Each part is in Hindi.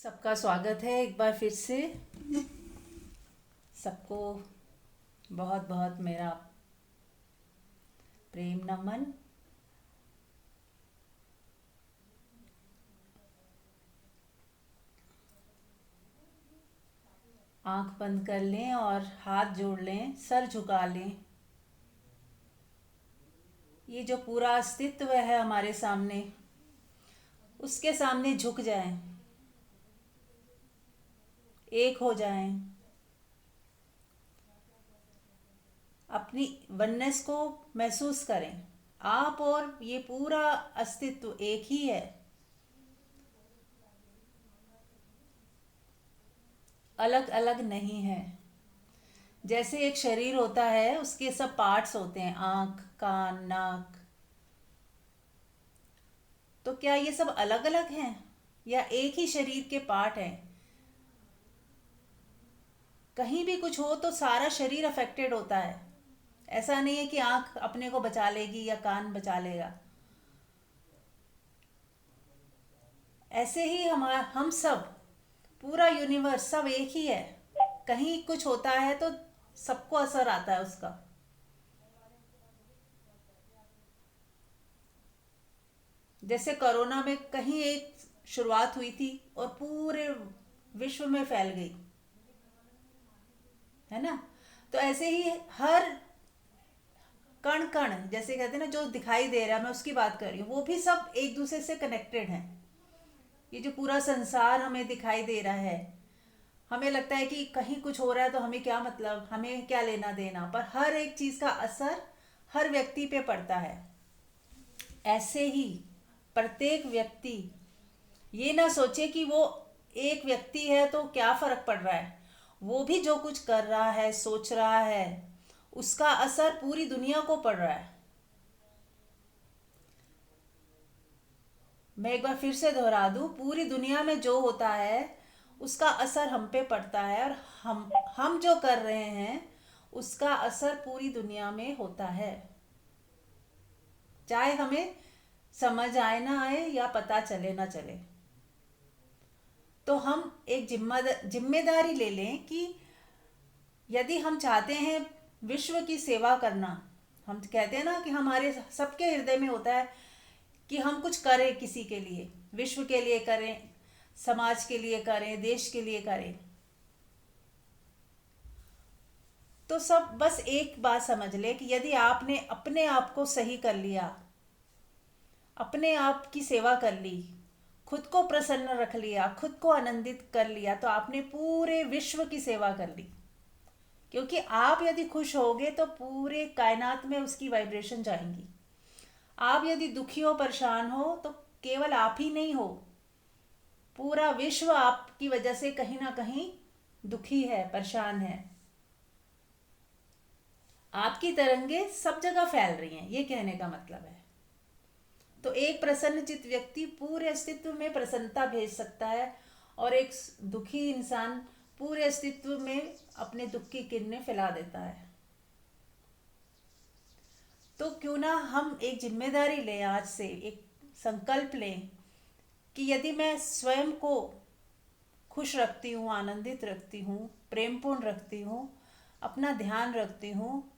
सबका स्वागत है एक बार फिर से। सबको बहुत बहुत मेरा प्रेम नमन। आंख बंद कर लें और हाथ जोड़ लें, सर झुका लें। ये जो पूरा अस्तित्व है हमारे सामने, उसके सामने झुक जाएं, एक हो जाएं, अपनी वननेस को महसूस करें। आप और ये पूरा अस्तित्व एक ही है, अलग अलग नहीं है। जैसे एक शरीर होता है, उसके सब पार्ट्स होते हैं, आंख, कान, नाक। तो क्या ये सब अलग अलग हैं या एक ही शरीर के पार्ट हैं? कहीं भी कुछ हो तो सारा शरीर अफेक्टेड होता है। ऐसा नहीं है कि आंख अपने को बचा लेगी या कान बचा लेगा। ऐसे ही हम सब, पूरा यूनिवर्स, सब एक ही है। कहीं कुछ होता है तो सबको असर आता है उसका। जैसे कोरोना में कहीं एक शुरुआत हुई थी और पूरे विश्व में फैल गई, है ना? तो ऐसे ही हर कण कण, जैसे कहते हैं ना, जो दिखाई दे रहा है, मैं उसकी बात कर रही हूँ, वो भी सब एक दूसरे से कनेक्टेड हैं। ये जो पूरा संसार हमें दिखाई दे रहा है, हमें लगता है कि कहीं कुछ हो रहा है तो हमें क्या मतलब, हमें क्या लेना देना, पर हर एक चीज का असर हर व्यक्ति पे पड़ता है। ऐसे ही प्रत्येक व्यक्ति ये ना सोचे कि वो एक व्यक्ति है तो क्या फर्क पड़ रहा है। वो भी जो कुछ कर रहा है, सोच रहा है, उसका असर पूरी दुनिया को पड़ रहा है। मैं एक बार फिर से दोहरा दूं, पूरी दुनिया में जो होता है उसका असर हम पे पड़ता है, और हम जो कर रहे हैं उसका असर पूरी दुनिया में होता है, चाहे हमें समझ आए ना आए या पता चले ना चले। तो हम एक जिम्मेदारी ले लें कि यदि हम चाहते हैं विश्व की सेवा करना, हम कहते हैं ना कि हमारे सबके हृदय में होता है कि हम कुछ करें, किसी के लिए, विश्व के लिए करें, समाज के लिए करें, देश के लिए करें। तो सब बस एक बात समझ ले कि यदि आपने अपने आप को सही कर लिया, अपने आप की सेवा कर ली, खुद को प्रसन्न रख लिया, खुद को आनंदित कर लिया, तो आपने पूरे विश्व की सेवा कर ली। क्योंकि आप यदि खुश होगे तो पूरे कायनात में उसकी वाइब्रेशन जाएंगी। आप यदि दुखी हो, परेशान हो, तो केवल आप ही नहीं हो, पूरा विश्व आपकी वजह से कहीं ना कहीं दुखी है, परेशान है। आपकी तरंगे सब जगह फैल रही हैं, ये कहने का मतलब है। तो एक प्रसन्नचित्त व्यक्ति पूरे अस्तित्व में प्रसन्नता भेज सकता है, और एक दुखी इंसान पूरे अस्तित्व में अपने दुख की किरणें फैला देता है। तो क्यों ना हम एक जिम्मेदारी लें, आज से एक संकल्प लें कि यदि मैं स्वयं को खुश रखती हूँ, आनंदित रखती हूँ, प्रेमपूर्ण रखती हूँ, अपना ध्यान रखती हूँ,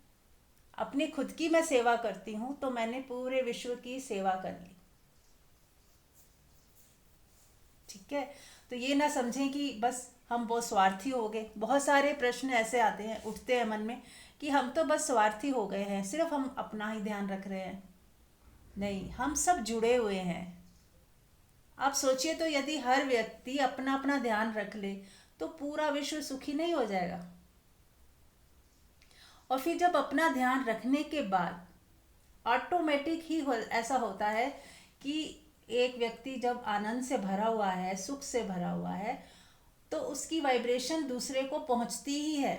अपनी खुद की मैं सेवा करती हूँ, तो मैंने पूरे विश्व की सेवा कर ली। ठीक है? तो ये ना समझें कि बस हम बहुत स्वार्थी हो गए। बहुत सारे प्रश्न ऐसे आते हैं, उठते हैं मन में, कि हम तो बस स्वार्थी हो गए हैं, सिर्फ हम अपना ही ध्यान रख रहे हैं। नहीं, हम सब जुड़े हुए हैं। आप सोचिए, तो यदि हर व्यक्ति अपना अपना ध्यान रख ले तो पूरा विश्व सुखी नहीं हो जाएगा? और फिर जब अपना ध्यान रखने के बाद ऑटोमेटिक ही ऐसा होता है कि एक व्यक्ति जब आनंद से भरा हुआ है, सुख से भरा हुआ है, तो उसकी वाइब्रेशन दूसरे को पहुंचती ही है।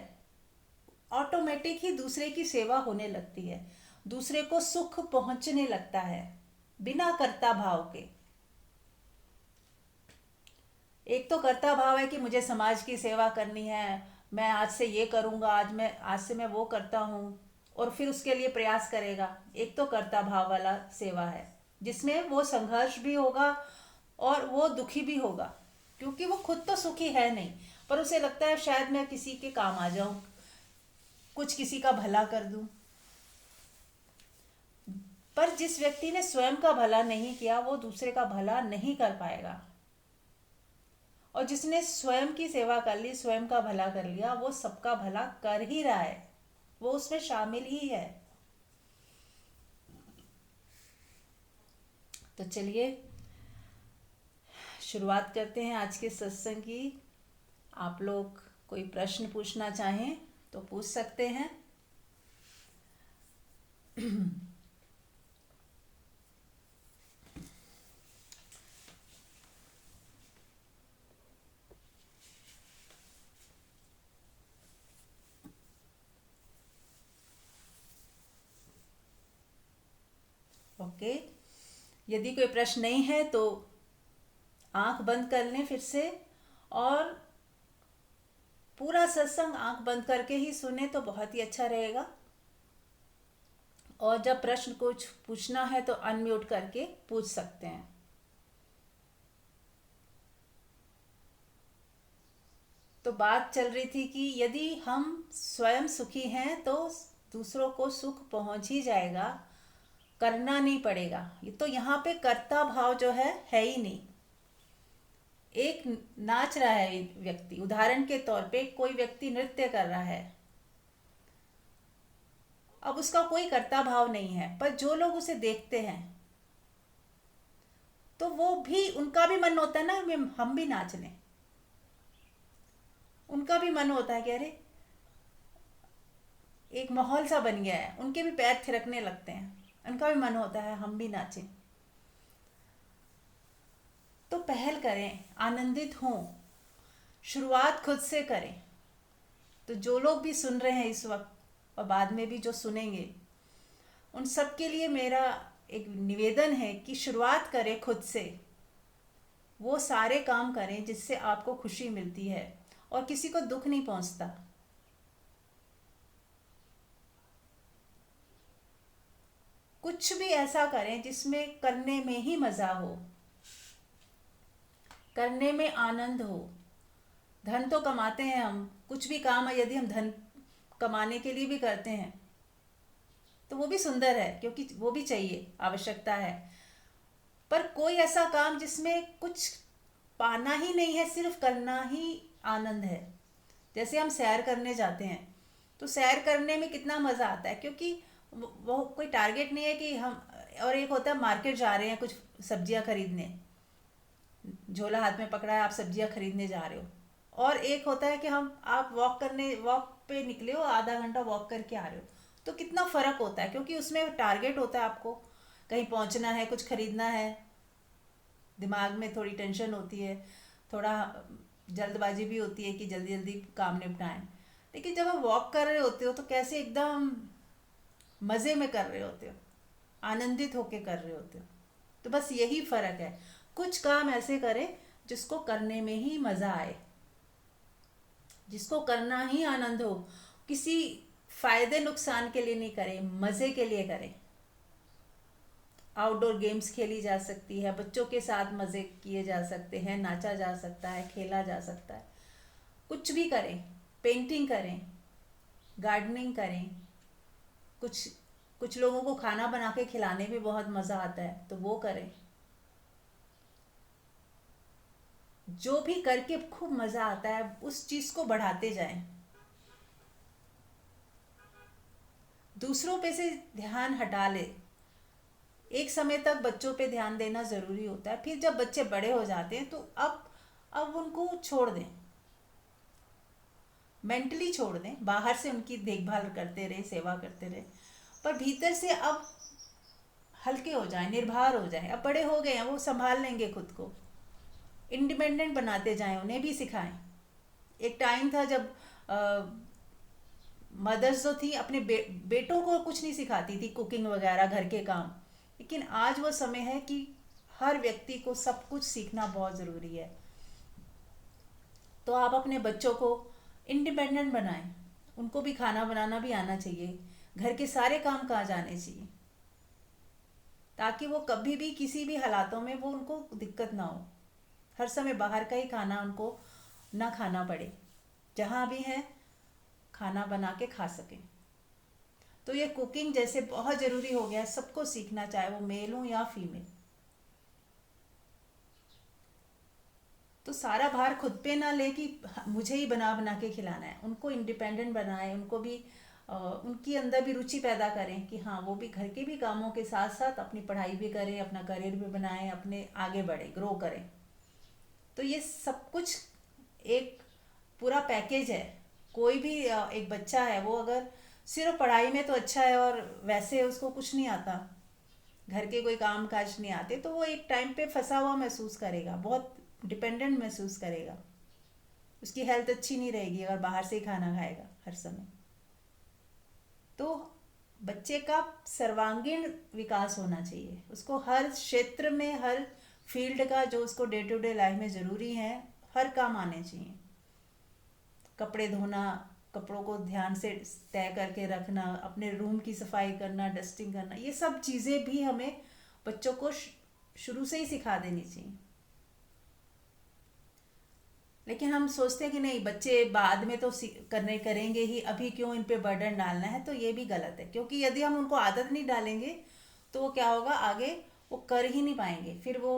ऑटोमेटिक ही दूसरे की सेवा होने लगती है, दूसरे को सुख पहुंचने लगता है, बिना कर्ता भाव के। एक तो कर्ता भाव है कि मुझे समाज की सेवा करनी है, मैं आज से ये करूँगा, आज से मैं वो करता हूँ, और फिर उसके लिए प्रयास करेगा। एक तो कर्ता भाव वाला सेवा है, जिसमें वो संघर्ष भी होगा और वो दुखी भी होगा। क्योंकि वो खुद तो सुखी है नहीं, पर उसे लगता है शायद मैं किसी के काम आ जाऊं, कुछ किसी का भला कर दूं। पर जिस व्यक्ति ने स्वयं का भला नहीं किया वो दूसरे का भला नहीं कर पाएगा। और जिसने स्वयं की सेवा कर ली, स्वयं का भला कर लिया, वो सबका भला कर ही रहा है, वो उसमें शामिल ही है। तो चलिए शुरुआत करते हैं आज के सत्संग की। आप लोग कोई प्रश्न पूछना चाहें तो पूछ सकते हैं। ओके, यदि कोई प्रश्न नहीं है तो आंख बंद कर लें फिर से, और पूरा सत्संग आंख बंद करके ही सुने तो बहुत ही अच्छा रहेगा। और जब प्रश्न कुछ पूछना है तो अनम्यूट करके पूछ सकते हैं। तो बात चल रही थी कि यदि हम स्वयं सुखी हैं तो दूसरों को सुख पहुंच ही जाएगा, करना नहीं पड़ेगा। ये तो यहाँ पे कर्ता भाव जो है ही नहीं। एक नाच रहा है व्यक्ति, उदाहरण के तौर पे कोई व्यक्ति नृत्य कर रहा है, अब उसका कोई कर्ता भाव नहीं है, पर जो लोग उसे देखते हैं तो वो भी, उनका भी मन होता है ना हम भी नाच लें। उनका भी मन होता है कि अरे एक माहौल सा बन गया है, उनके भी पैर थिरकने लगते हैं, उनका भी मन होता है हम भी नाचें। तो पहल करें, आनंदित हों, शुरुआत खुद से करें। तो जो लोग भी सुन रहे हैं इस वक्त और बाद में भी जो सुनेंगे, उन सब के लिए मेरा एक निवेदन है कि शुरुआत करें खुद से। वो सारे काम करें जिससे आपको खुशी मिलती है और किसी को दुख नहीं पहुंचता। कुछ भी ऐसा करें जिसमें करने में ही मज़ा हो, करने में आनंद हो। धन तो कमाते हैं हम, कुछ भी काम है यदि हम धन कमाने के लिए भी करते हैं तो वो भी सुंदर है, क्योंकि वो भी चाहिए, आवश्यकता है। पर कोई ऐसा काम जिसमें कुछ पाना ही नहीं है, सिर्फ करना ही आनंद है। जैसे हम सैर करने जाते हैं तो सैर करने में कितना मज़ा आता है, क्योंकि वो कोई टारगेट नहीं है कि हम, और एक होता है मार्केट जा रहे हैं कुछ सब्जियां खरीदने, झोला हाथ में पकड़ा है, आप सब्जियां खरीदने जा रहे हो। और एक होता है कि आप वॉक पे निकले हो, आधा घंटा वॉक करके आ रहे हो। तो कितना फ़र्क होता है, क्योंकि उसमें टारगेट होता है, आपको कहीं पहुंचना है, कुछ खरीदना है, दिमाग में थोड़ी टेंशन होती है, थोड़ा जल्दबाजी भी होती है कि जल्दी जल्दी काम निपटाएं। लेकिन जब आप वॉक कर रहे होते हो तो कैसे एकदम मज़े में कर रहे होते हो, आनंदित होके कर रहे होते हो। तो बस यही फ़र्क है। कुछ काम ऐसे करें जिसको करने में ही मज़ा आए, जिसको करना ही आनंद हो। किसी फ़ायदे नुकसान के लिए नहीं करें, मज़े के लिए करें। आउटडोर गेम्स खेली जा सकती है, बच्चों के साथ मज़े किए जा सकते हैं, नाचा जा सकता है, खेला जा सकता है। कुछ भी करें, पेंटिंग करें, गार्डनिंग करें। कुछ कुछ लोगों को खाना बना के खिलाने में बहुत मज़ा आता है तो वो करें। जो भी करके खूब मज़ा आता है उस चीज़ को बढ़ाते जाएं। दूसरों पे से ध्यान हटा ले। एक समय तक बच्चों पे ध्यान देना ज़रूरी होता है, फिर जब बच्चे बड़े हो जाते हैं तो अब उनको छोड़ दें, मेंटली छोड़ दें। बाहर से उनकी देखभाल करते रहे, सेवा करते रहे, पर भीतर से अब हल्के हो जाएं, निर्भर हो जाएं। अब बड़े हो गए हैं, वो संभाल लेंगे खुद को। इंडिपेंडेंट बनाते जाएं, उन्हें भी सिखाएं। एक टाइम था जब मदर्स जो थी अपने बेटों को कुछ नहीं सिखाती थी, कुकिंग वगैरह, घर के काम। लेकिन आज वो समय है कि हर व्यक्ति को सब कुछ सीखना बहुत ज़रूरी है। तो आप अपने बच्चों को इंडिपेंडेंट बनाएं, उनको भी खाना बनाना भी आना चाहिए, घर के सारे काम काज आने चाहिए, ताकि वो कभी भी किसी भी हालातों में वो उनको दिक्कत ना हो। हर समय बाहर का ही खाना उनको ना खाना पड़े, जहाँ भी हैं खाना बना के खा सकें। तो ये कुकिंग जैसे बहुत ज़रूरी हो गया है, सबको सीखना, चाहे वो मेल हो या फीमेल। तो सारा भार खुद पे ना ले कि मुझे ही बना बना के खिलाना है, उनको इंडिपेंडेंट बनाएं, उनको भी उनकी अंदर भी रुचि पैदा करें कि हाँ वो भी घर के भी कामों के साथ साथ अपनी पढ़ाई भी करें, अपना करियर भी बनाएं, अपने आगे बढ़े, ग्रो करें। तो ये सब कुछ एक पूरा पैकेज है। कोई भी एक बच्चा है, वो अगर सिर्फ पढ़ाई में तो अच्छा है और वैसे उसको कुछ नहीं आता, घर के कोई काम काज नहीं आते, तो वो एक टाइम पे फंसा हुआ महसूस करेगा, बहुत डिपेंडेंट महसूस करेगा। उसकी हेल्थ अच्छी नहीं रहेगी अगर बाहर से ही खाना खाएगा हर समय। तो बच्चे का सर्वांगीण विकास होना चाहिए, उसको हर क्षेत्र में, हर फील्ड का जो उसको डे टू डे लाइफ में ज़रूरी है, हर काम आने चाहिए। कपड़े धोना, कपड़ों को ध्यान से तय करके रखना, अपने रूम की सफाई करना, डस्टिंग करना, ये सब चीज़ें भी हमें बच्चों को शुरू से ही सिखा देनी चाहिए। लेकिन हम सोचते हैं कि नहीं, बच्चे बाद में तो करने करेंगे ही, अभी क्यों इन पे बर्डन डालना है। तो ये भी गलत है, क्योंकि यदि हम उनको आदत नहीं डालेंगे तो वो क्या होगा, आगे वो कर ही नहीं पाएंगे। फिर वो,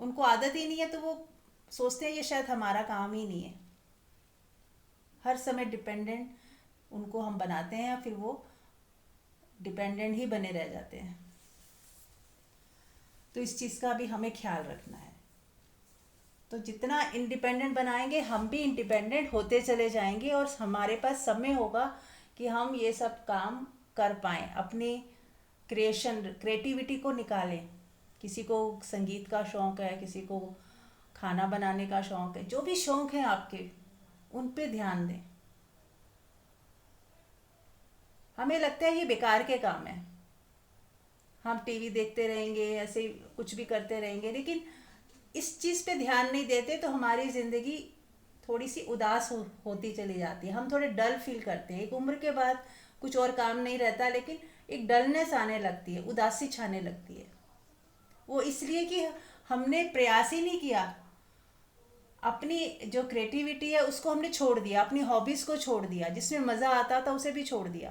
उनको आदत ही नहीं है तो वो सोचते हैं ये शायद हमारा काम ही नहीं है। हर समय डिपेंडेंट उनको हम बनाते हैं, फिर वो डिपेंडेंट ही बने रह जाते हैं। तो इस चीज़ का भी हमें ख्याल रखना है। तो जितना इंडिपेंडेंट बनाएंगे, हम भी इंडिपेंडेंट होते चले जाएंगे और हमारे पास समय होगा कि हम ये सब काम कर पाएँ, अपनी क्रिएटिविटी को निकालें। किसी को संगीत का शौक़ है, किसी को खाना बनाने का शौक़ है, जो भी शौक़ है आपके, उन पे ध्यान दें। हमें लगता है ये बेकार के काम है, हम टीवी देखते रहेंगे, ऐसे कुछ भी करते रहेंगे, लेकिन इस चीज़ पे ध्यान नहीं देते तो हमारी ज़िंदगी थोड़ी सी उदास होती चली जाती है। हम थोड़े डल फील करते हैं, एक उम्र के बाद कुछ और काम नहीं रहता, लेकिन एक डलनेस आने लगती है, उदासी छाने लगती है। वो इसलिए कि हमने प्रयास ही नहीं किया, अपनी जो क्रिएटिविटी है उसको हमने छोड़ दिया, अपनी हॉबीज़ को छोड़ दिया, जिसमें मज़ा आता था उसे भी छोड़ दिया।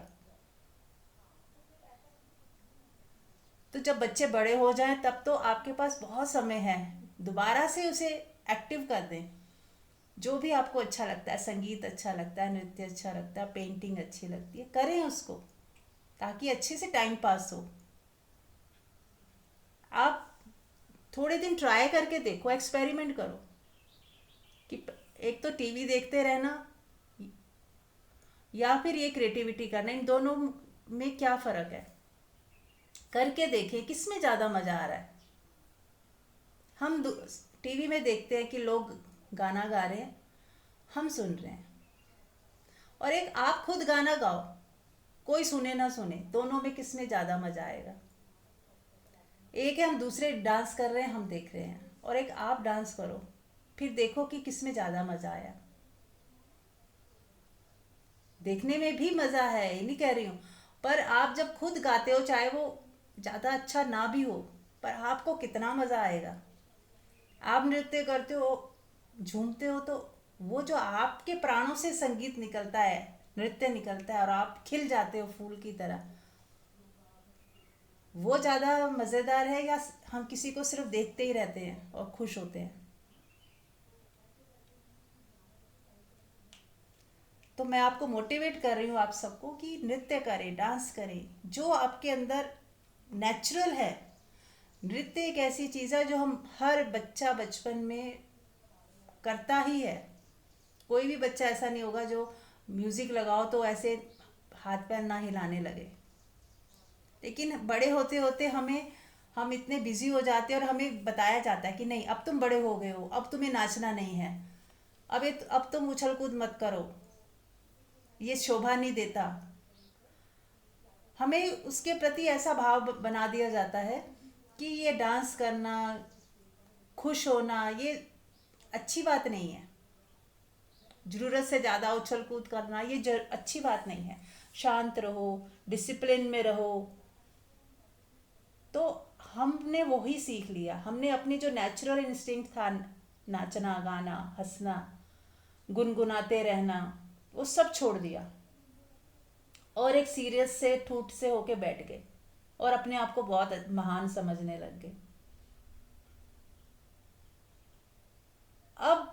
तो जब बच्चे बड़े हो जाएं तब तो आपके पास बहुत समय है, दोबारा से उसे एक्टिव कर दें। जो भी आपको अच्छा लगता है, संगीत अच्छा लगता है, नृत्य अच्छा लगता है, पेंटिंग अच्छी लगती है, करें उसको, ताकि अच्छे से टाइम पास हो। आप थोड़े दिन ट्राई करके देखो, एक्सपेरिमेंट करो कि एक तो टीवी देखते रहना या फिर ये क्रिएटिविटी करना, इन दोनों में क्या फ़र्क है, करके देखें किस में ज़्यादा मज़ा आ रहा है। हम टीवी में देखते हैं कि लोग गाना गा रहे हैं, हम सुन रहे हैं, और एक आप खुद गाना गाओ, कोई सुने ना सुने, दोनों में किस में ज़्यादा मज़ा आएगा। एक है हम दूसरे डांस कर रहे हैं, हम देख रहे हैं, और एक आप डांस करो, फिर देखो कि किस में ज़्यादा मज़ा आया। देखने में भी मज़ा है, ये नहीं कह रही हूँ, पर आप जब खुद गाते हो, चाहे वो ज़्यादा अच्छा ना भी हो, पर आपको कितना मज़ा आएगा। आप नृत्य करते हो, झूमते हो, तो वो जो आपके प्राणों से संगीत निकलता है, नृत्य निकलता है, और आप खिल जाते हो फूल की तरह, वो ज़्यादा मज़ेदार है या हम किसी को सिर्फ देखते ही रहते हैं और खुश होते हैं। तो मैं आपको मोटिवेट कर रही हूँ, आप सबको, कि नृत्य करें, डांस करें, जो आपके अंदर नेचुरल है। नृत्य एक ऐसी चीज़ है जो हम हर बच्चा बचपन में करता ही है। कोई भी बच्चा ऐसा नहीं होगा जो म्यूज़िक लगाओ तो ऐसे हाथ पैर ना हिलाने लगे। लेकिन बड़े होते होते हम इतने बिजी हो जाते हैं और हमें बताया जाता है कि नहीं, अब तुम बड़े हो गए हो, अब तुम्हें नाचना नहीं है, अब तुम उछल कूद मत करो, ये शोभा नहीं देता। हमें उसके प्रति ऐसा भाव बना दिया जाता है कि ये डांस करना, खुश होना, ये अच्छी बात नहीं है। ज़रूरत से ज़्यादा उछल कूद करना, ये अच्छी बात नहीं है। शांत रहो, डिसिप्लिन में रहो। तो हमने वही सीख लिया, हमने अपनी जो नेचुरल इंस्टिंक्ट था, नाचना गाना हंसना गुनगुनाते रहना, वो सब छोड़ दिया और एक सीरियस से ठूठ से होके बैठ गए और अपने आप को बहुत महान समझने लग गए। अब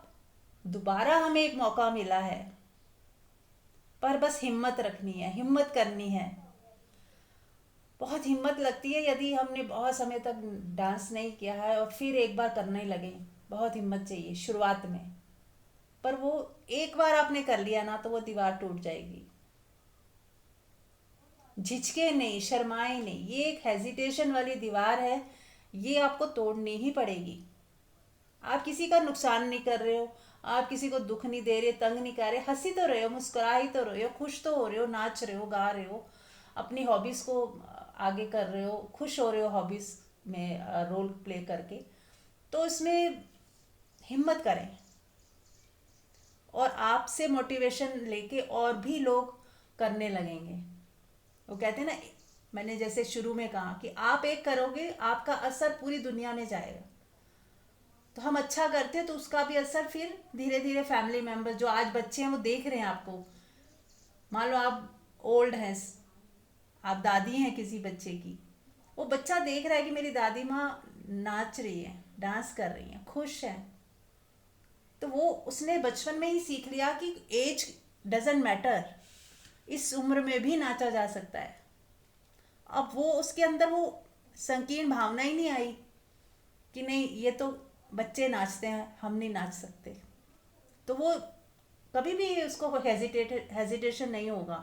दोबारा हमें एक मौका मिला है, पर बस हिम्मत रखनी है, हिम्मत करनी है। बहुत हिम्मत लगती है यदि हमने बहुत समय तक डांस नहीं किया है और फिर एक बार करने लगे। बहुत हिम्मत चाहिए शुरुआत में, पर वो एक बार आपने कर लिया ना तो वो दीवार टूट जाएगी। झिझके नहीं, शर्माए नहीं, ये एक हेजिटेशन वाली दीवार है, ये आपको तोड़नी ही पड़ेगी। आप किसी का नुकसान नहीं कर रहे हो, आप किसी को दुख नहीं दे रहे, तंग नहीं कर रहे, हंसी तो रहे हो, मुस्कुरा ही तो रहे हो, खुश तो हो रहे हो, नाच रहे हो, गा रहे हो, अपनी हॉबीज़ को आगे कर रहे हो, खुश हो रहे हो हॉबीज़ में रोल प्ले करके। तो इसमें हिम्मत करें और आपसे मोटिवेशन लेके और भी लोग करने लगेंगे। वो कहते हैं ना, मैंने जैसे शुरू में कहा कि आप एक करोगे आपका असर पूरी दुनिया में जाएगा। तो हम अच्छा करते हैं तो उसका भी असर फिर धीरे धीरे फैमिली मेम्बर, जो आज बच्चे हैं वो देख रहे हैं आपको। मान लो आप ओल्ड हैं, आप दादी हैं किसी बच्चे की, वो बच्चा देख रहा है कि मेरी दादी माँ नाच रही है, डांस कर रही है, खुश है। तो वो उसने बचपन में ही सीख लिया कि एज डजेंट मैटर, इस उम्र में भी नाचा जा सकता है। अब वो उसके अंदर वो संकीर्ण भावना ही नहीं आई कि नहीं ये तो बच्चे नाचते हैं, हम नहीं नाच सकते। तो वो कभी भी उसको हेजिटेशन नहीं होगा,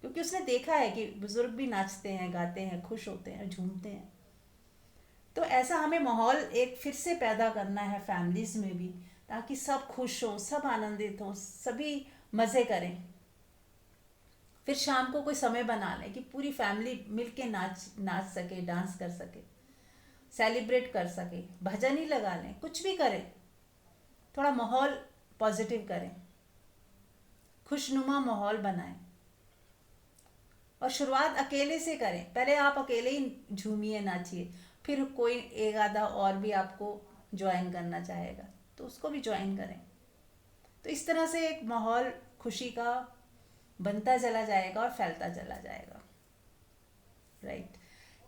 क्योंकि उसने देखा है कि बुजुर्ग भी नाचते हैं, गाते हैं, खुश होते हैं, झूमते हैं। तो ऐसा हमें माहौल एक फिर से पैदा करना है फैमिलीज में भी, ताकि सब खुश हों, सब आनंदित हों, सभी मज़े करें। फिर शाम को कोई समय बना लें कि पूरी फैमिली मिल के नाच नाच सके, डांस कर सके, सेलिब्रेट कर सके, भजन ही लगा लें, कुछ भी करें, थोड़ा माहौल पॉजिटिव करें, खुशनुमा माहौल बनाएं। और शुरुआत अकेले से करें, पहले आप अकेले ही झूमिए, नाचिए, फिर कोई एक आधा और भी आपको ज्वाइन करना चाहेगा तो उसको भी ज्वाइन करें। तो इस तरह से एक माहौल खुशी का बनता चला जाएगा और फैलता चला जाएगा। राइट।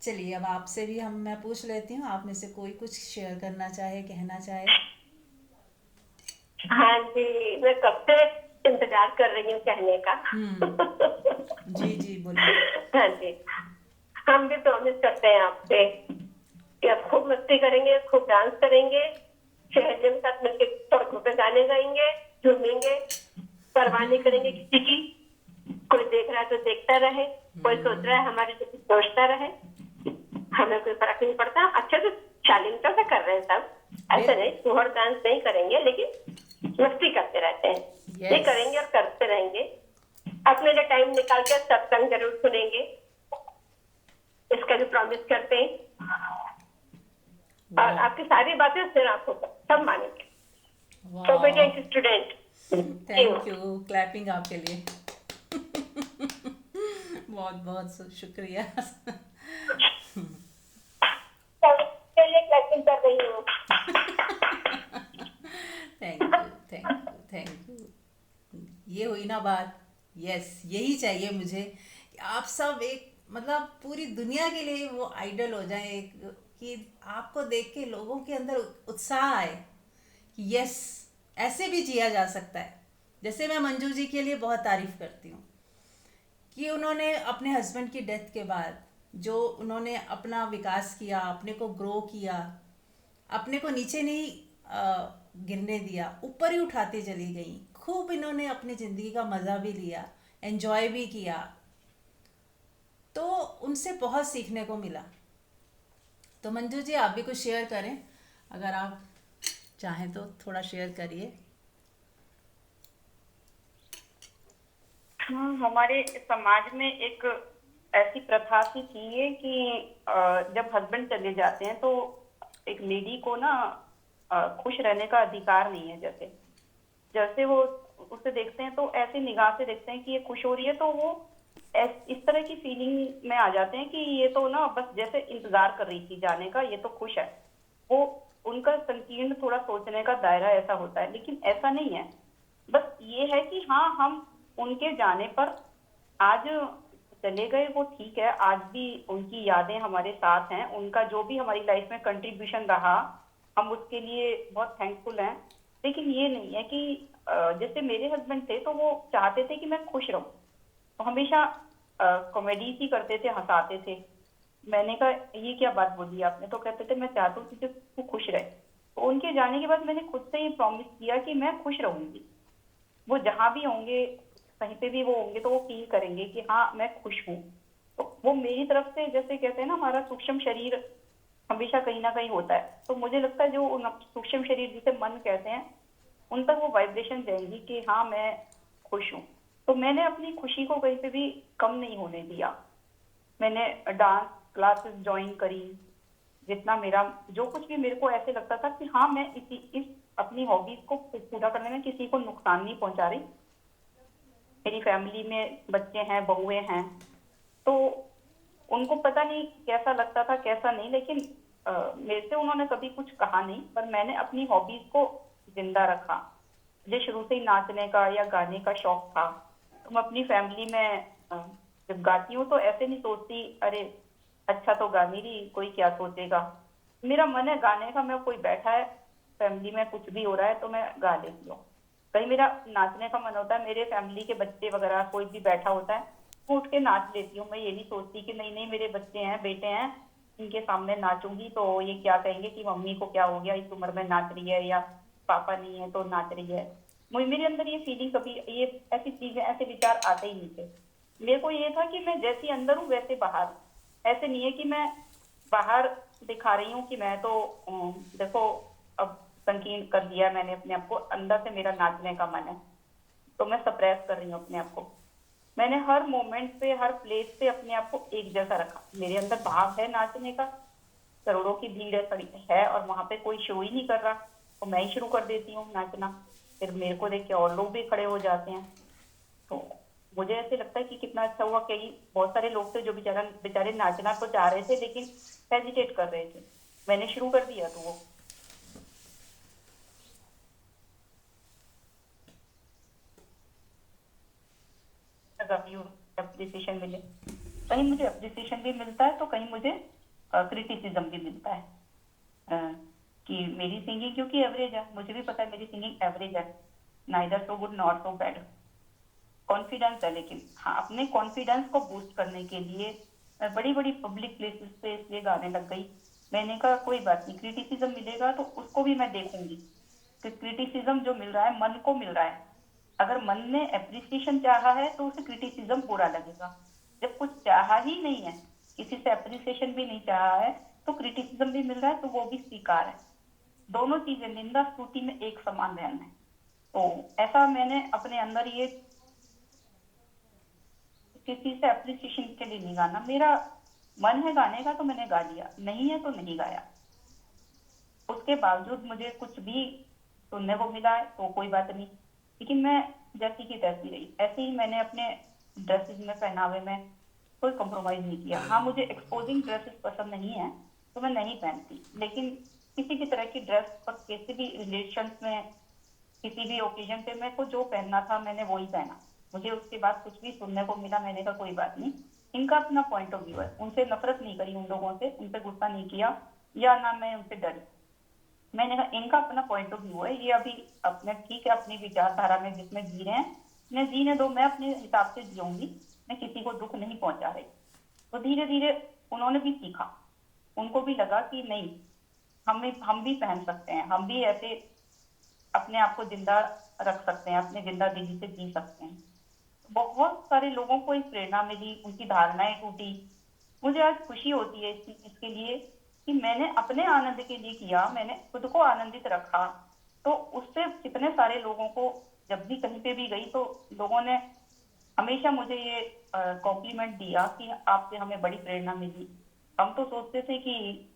चलिए अब आपसे भी मैं पूछ लेती हूँ, आप में से कोई कुछ शेयर करना चाहे, कहना चाहे। हाँ जी, मैं कब से इंतजार कर रही हूँ कहने का। जी जी बोलिए। हाँ जी, हम भी प्रॉमिस करते हैं आपसे कि अब खूब मस्ती करेंगे, खूब डांस करेंगे, सहेलियों के साथ मिलकर सड़कों पे गाने गाएंगे, झूमेंगे, परवाह नहीं करेंगे किसी की। कोई देख रहा है तो देखता रहे, कोई सोच रहा है हमारे लिए कुछ सोचता रहे, हमें कोई फर्क नहीं पड़ता। अच्छे से शालीनता से कर रहे हैं सब, ऐसे नहीं सुहर डांस नहीं करेंगे, लेकिन मस्ती करते रहते हैं। ये करेंगे और करते रहेंगे। अपने लिए टाइम निकाल कर सत्संग जरूर सुनेंगे, इसका भी प्रॉमिस करते हैं। और आपकी सारी बातें फिर आपको सब मानेंगे। Obedient student. Thank you, clapping आपके लिए। बहुत बहुत शुक्रिया। क्लैपिंग कर रही हूँ। Thank you thank you thank you. ये हुई ना बात। यस, यही चाहिए मुझे कि आप सब एक मतलब पूरी दुनिया के लिए वो आइडल हो जाए, एक कि आपको देख के लोगों के अंदर उत्साह आए कि यस ऐसे भी जिया जा सकता है। जैसे मैं मंजू जी के लिए बहुत तारीफ करती हूँ कि उन्होंने अपने हस्बैंड की डेथ के बाद जो उन्होंने अपना विकास किया, अपने को ग्रो किया, अपने को नीचे नहीं गिरने दिया, ऊपर ही उठाते चली गई। खूब इन्होंने अपनी ज़िंदगी का मज़ा भी लिया, एंजॉय भी किया। तो उनसे बहुत सीखने को मिला। तो मंजू जी आप भी कुछ शेयर करें, अगर आप चाहें तो थोड़ा शेयर करिए। हाँ, हमारे समाज में एक ऐसी प्रथा सी थी है कि जब हस्बैंड चले जाते हैं तो एक लेडी को ना खुश रहने का अधिकार नहीं है। जैसे जैसे वो उसे देखते हैं तो ऐसी निगाह से देखते हैं कि ये खुश हो रही है, तो वो इस तरह की फीलिंग में आ जाते हैं कि ये तो ना बस जैसे इंतजार कर रही थी जाने का, ये तो खुश है। वो उनका संकीर्ण थोड़ा सोचने का दायरा ऐसा होता है, लेकिन ऐसा नहीं है। बस ये है कि हाँ, हम उनके जाने पर आज चले गए, वो ठीक है, आज भी उनकी यादें हमारे साथ हैं, उनका जो भी हमारी लाइफ में कंट्रीब्यूशन रहा, हम उसके लिए बहुत थैंकफुल हैं। लेकिन ये नहीं है कि जैसे मेरे हस्बैंड थे तो वो चाहते थे कि मैं खुश रहूं, वो हमेशा कॉमेडी सी करते थे, हंसाते थे। मैंने कहा ये क्या बात बोली आपने, तो कहते थे मैं चाहता हूँ कि तू खुश रहे। तो उनके जाने के बाद मैंने खुद से ये प्रॉमिस किया कि मैं खुश रहूंगी। वो जहां भी होंगे, कहीं पे भी वो होंगे, तो वो फील करेंगे कि हाँ मैं खुश हूँ। तो वो मेरी तरफ से, जैसे कहते हैं ना, हमारा सूक्ष्म शरीर हमेशा कहीं ना कहीं होता है, तो मुझे लगता है जो उन सूक्ष्म शरीर जिसे मन कहते हैं, उन तक वो वाइब्रेशन जाएंगी कि हाँ मैं खुश हूँ। तो मैंने अपनी खुशी को कहीं पे भी कम नहीं होने दिया। मैंने डांस क्लासेस ज्वाइन करी, जितना मेरा जो कुछ भी मेरे को ऐसे लगता था कि हाँ मैं इस अपनी हॉबीज को पूरा करने में किसी को नुकसान नहीं पहुंचा रही। मेरी फैमिली में बच्चे हैं, बहुएं हैं, तो उनको पता नहीं कैसा लगता था कैसा नहीं, लेकिन मेरे से उन्होंने कभी कुछ कहा नहीं, पर मैंने अपनी हॉबीज को जिंदा रखा। मुझे शुरू से ही नाचने का या गाने का शौक था, तो मैं अपनी फैमिली में जब गाती हूँ तो ऐसे नहीं सोचती अरे अच्छा तो गा नहीं रही, कोई क्या सोचेगा। मेरा मन है गाने का, मैं कोई बैठा है फैमिली में कुछ भी हो रहा है तो मैं गा लेती हूँ। कहीं मेरा नाचने का मन होता है, मेरे फैमिली के बच्चे वगैरह कोई भी बैठा होता है, वो उठ के नाच लेती हूँ। मैं ये नहीं सोचती कि नहीं नहीं मेरे बच्चे हैं, बेटे हैं, इनके सामने नाचूंगी तो ये क्या कहेंगे कि मम्मी को क्या हो गया, इस उम्र में नाच रही है, या पापा नहीं है तो नाच रही है। मुझे मेरे अंदर ये फीलिंग कभी, ये ऐसी चीजें, ऐसे विचार आते ही नहीं थे। मेरे को ये था कि मैं जैसी अंदर हूँ वैसे बाहर हूँ। ऐसे नहीं है कि मैं बाहर दिखा रही हूँ कि मैं तो देखो अब संकीर्ण कर दिया मैंने अपने आप को, अंदर से मेरा नाचने का मन है तो मैं सप्रेस कर रही हूँ अपने आप को। मैंने हर मोमेंट पे, हर प्लेस पे अपने आप को एक जैसा रखा। मेरे अंदर भाव है नाचने का, करोड़ों की भीड़ है, है, और वहां पे कोई शो ही नहीं कर रहा, तो मैं ही शुरू कर देती हूँ नाचना। फिर मेरे को देख के और लोग भी खड़े हो जाते हैं। तो मुझे ऐसे लगता है कि कितना अच्छा हुआ, कई बहुत सारे लोग थे जो बेचारे नाचना तो चाह रहे थे लेकिन हेजिटेट कर रहे थे, मैंने शुरू कर दिया तो वो अप्रिसिएशन मिले। कहीं मुझे अप्रिसिएशन भी मिलता है तो कहीं मुझे क्रिटिसिज्म भी मिलता है अ, कि मेरी सिंगिंग क्योंकि एवरेज है, मुझे भी पता है मेरी सिंगिंग एवरेज है, neither so good not so bad. Confidence है, लेकिन हाँ अपने कॉन्फिडेंस को बूस्ट करने के लिए मैं बड़ी बड़ी पब्लिक प्लेसेस पे इसलिए गाने लग गई। मैंने कहा कोई बात नहीं, क्रिटिसिज्म मिलेगा तो उसको भी मैं देखूंगी कि क्रिटिसिज्म जो मिल रहा है मन को मिल रहा है। अगर मन ने अप्रिसिएशन चाहा है तो उसे क्रिटिसिज्म बुरा लगेगा। जब कुछ चाहा ही नहीं है, किसी से अप्रिसिएशन भी नहीं चाहा है, तो क्रिटिसिज्म भी मिल रहा है तो वो भी स्वीकार है। दोनों चीजें, निंदा स्तुति में एक समान रहना है। तो ऐसा मैंने अपने अंदर ये, किसी से अप्रिसिएशन के लिए नहीं गाना, मेरा मन है गाने का तो मैंने गा लिया, नहीं है तो नहीं गाया। उसके बावजूद मुझे कुछ भी सुनने को मिला है तो कोई बात नहीं, लेकिन मैं जैसी की तैसी रही। ऐसे ही मैंने अपने ड्रेसेस में, पहनावे में कोई कॉम्प्रोमाइज नहीं किया। हाँ मुझे एक्सपोजिंग ड्रेसेस पसंद नहीं है तो मैं नहीं पहनती, लेकिन किसी भी तरह की ड्रेस और किसी भी रिलेशन में, किसी भी ओकेजन पे मेरे को जो पहनना था मैंने वही पहना। मुझे उसके बाद कुछ भी सुनने को मिला, मैंने कहा कोई बात नहीं, इनका अपना पॉइंट ऑफ व्यू है। उनसे नफरत नहीं करी, उन लोगों से, उन पे गुस्सा नहीं किया, या ना मैं उनसे डरी। मैंने कहा इनका अपना पॉइंट ऑफ व्यू है, ये अभी अपने ठीक है अपनी विचारधारा में जिसमें जी रहे हैं, मैं जीने दो, मैं अपने हिसाब से जीऊंगी, मैं किसी को दुख नहीं पहुंचा रही। तो धीरे धीरे उन्होंने भी सीखा, उनको भी लगा कि नहीं, हम भी पहन सकते हैं, हम भी ऐसे अपने आप को जिंदा रख सकते हैं, अपने जिंदा दिली से जी सकते हैं। बहुत सारे लोगों को एक प्रेरणा मिली, उनकी धारणाएं टूटी। मुझे आज खुशी होती है इसके लिए कि मैंने अपने आनंद के लिए किया, मैंने खुद को आनंदित रखा, तो उससे कितने सारे लोगों को, जब भी कहीं पे भी गई तो लोगों ने हमेशा मुझे ये कॉम्प्लीमेंट दिया कि आपसे हमें बड़ी प्रेरणा मिली। हम तो सोचते थे कि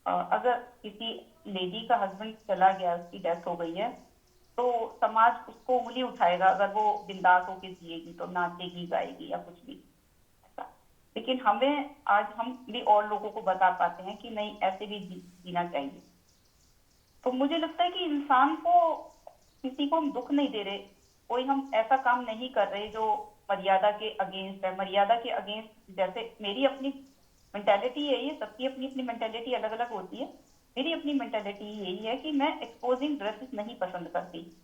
अगर किसी लेडी का हस्बैंड चला गया, उसकी डेथ हो गई है, तो समाज उसको उंगली उठाएगा अगर वो बिंदास होके जिएगी तो, नाचेगी गाएगी या कुछ भी। लेकिन हमें आज हम भी और लोगों को बता पाते हैं कि नहीं, ऐसे भी जीना चाहिए। तो मुझे लगता है कि इंसान को, किसी को हम दुख नहीं दे रहे, कोई हम ऐसा काम नहीं कर रहे जो मर्यादा के अगेंस्ट है। मर्यादा के अगेंस्ट, जैसे मेरी अपनी मेंटेलिटी यही है, सबकी अपनी अपनी मेंटेलिटी अलग अलग होती है। मेरी अपनी मेंटेलिटी यही है कि मैं एक्सपोजिंग ड्रेसेस नहीं पसंद करती,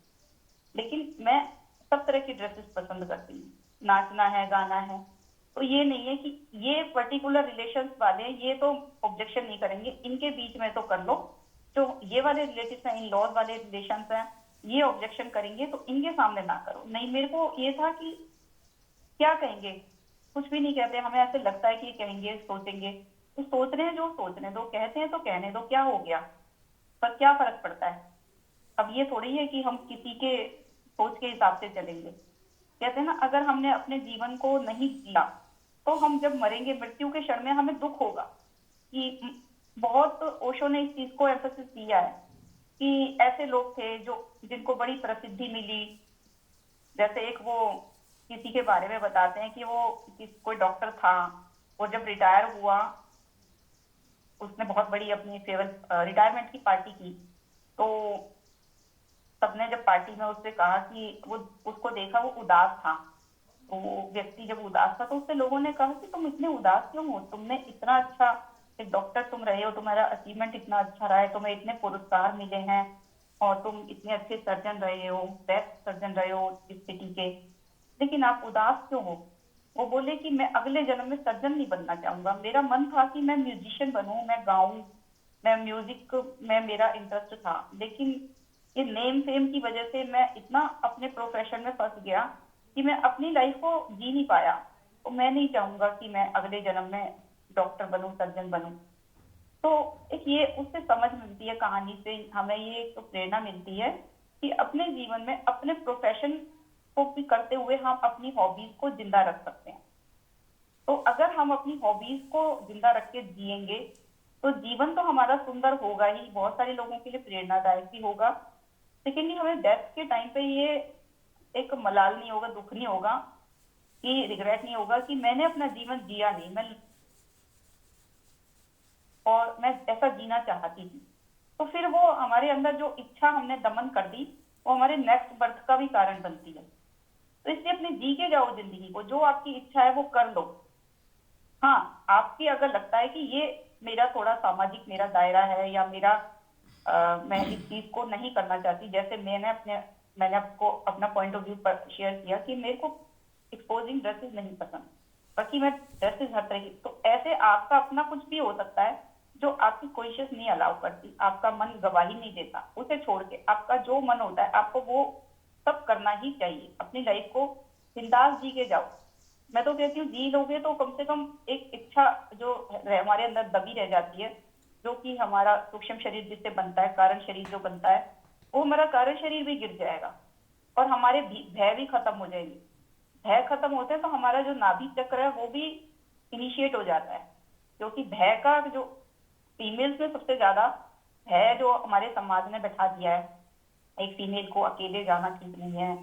लेकिन मैं सब तरह की ड्रेसेस पसंद करती हूँ। नाचना है, गाना है, तो ये नहीं है कि ये पर्टिकुलर रिलेशंस वाले ये तो ऑब्जेक्शन नहीं करेंगे, इनके बीच में तो कर लो। जो ये वाले रिलेटिव्स हैं, इन लॉज वाले रिलेशंस हैं, ये ऑब्जेक्शन करेंगे तो इनके सामने ना करो। नहीं, मेरे को ये था कि क्या कहेंगे, कुछ भी नहीं कहते, हमें ऐसे लगता है कि ये कहेंगे, सोचेंगे, तो सोच रहे हैं जो सोचने दो, कहते हैं तो कहने दो, क्या हो गया, पर क्या फर्क पड़ता है। अब ये थोड़ी है कि हम किसी के सोच के हिसाब से चलेंगे। कहते हैं ना, अगर हमने अपने जीवन को नहीं जिया तो हम जब मरेंगे, मृत्यु के क्षण में हमें दुख होगा। कि बहुत ओशो ने इस चीज को एम्फसिस दिया है कि ऐसे लोग थे जो, जिनको बड़ी प्रसिद्धि मिली। जैसे एक वो किसी के बारे में बताते हैं कि वो कोई डॉक्टर था, वो जब रिटायर हुआ, उसने बहुत बड़ी अपनी फेवर रिटायरमेंट की पार्टी की। तो सबने जब पार्टी में उससे कहा कि वो, उसको देखा वो उदास था, तो वो व्यक्ति जब उदास था तो उससे लोगों ने कहा कि तुम इतने उदास क्यों हो, तुमने इतना अच्छा, एक डॉक्टर तुम रहे हो, तुम्हारा अचीवमेंट इतना अच्छा रहा है, तुम्हें इतने पुरस्कार मिले हैं, और तुम इतने अच्छे सर्जन रहे हो, बेस्ट सर्जन रहे हो इस सिटी के, लेकिन आप उदास क्यों हो। वो बोले कि मैं अगले जन्म में सर्जन नहीं बनना चाहूंगा, मेरा मन था कि मैं म्यूजिशियन बनूं, मैं गाऊं, मैं म्यूजिक में मेरा इंटरेस्ट था, लेकिन ये नेम फेम की वजह से मैं इतना अपने प्रोफेशन में फंस गया कि मैं अपनी लाइफ को जी नहीं पाया। तो मैं नहीं चाहूंगा कि मैं अगले जन्म में डॉक्टर बनूं, सर्जन बनूं। तो एक ये उससे समझ मिलती है, कहानी से हमें ये एक तो प्रेरणा मिलती है कि अपने जीवन में अपने प्रोफेशन को भी करते हुए हम अपनी हॉबीज को जिंदा रख सकते हैं। तो अगर हम अपनी हॉबीज को जिंदा रख के जिएंगे तो जीवन तो हमारा सुंदर होगा ही, बहुत सारे लोगों के लिए प्रेरणादायक भी होगा। सेकेंडली, हमें डेथ के टाइम पे ये एक मलाल नहीं होगा, दुख नहीं होगा, कि रिग्रेट नहीं होगा कि मैंने अपना जीवन जिया नहीं, मैं ऐसा जीना चाहती थी। तो फिर वो हमारे अंदर जो इच्छा हमने दमन कर दी, वो हमारे नेक्स्ट बर्थ का भी कारण बनती है। तो इसलिए अपने जी के जाओ जिंदगी को, जो आपकी इच्छा है वो कर लो। हाँ, आपकी अगर लगता है कि ये मेरा थोड़ा सामाजिक मेरा दायरा है, या मेरा मैं इस चीज को नहीं करना चाहती, जैसे मैंने आपको अपना पॉइंट ऑफ व्यू पर शेयर किया कि मेरे को एक्सपोजिंग ड्रेसेस नहीं पसंद, बाकी मैं ड्रेसेस हर तरह की, तो ऐसे आपका अपना कुछ भी हो सकता है जो आपकी कोशिश नहीं अलाउ करती, आपका मन गवाही नहीं देता, उसे छोड़ के आपका जो मन होता है आपको वो सब करना ही चाहिए। अपनी लाइफ को बिंदास जी के जाओ। मैं तो कहती हूँ, जी लोगे तो कम से कम एक इच्छा जो हमारे अंदर दबी रह जाती है, जो कि हमारा सूक्ष्म शरीर जिससे बनता है, कारण शरीर जो बनता है, वो हमारा कारण शरीर भी गिर जाएगा, और हमारे भय भी खत्म हो जाएंगे। भय खत्म होते हैं तो हमारा जो नाभि चक्र है वो भी इनिशिएट हो जाता है, क्योंकि भय का जो फीमेल्स में सबसे ज्यादा भय जो हमारे समाज ने बैठा दिया है, एक फीमेल को अकेले जाना ठीक नहीं है,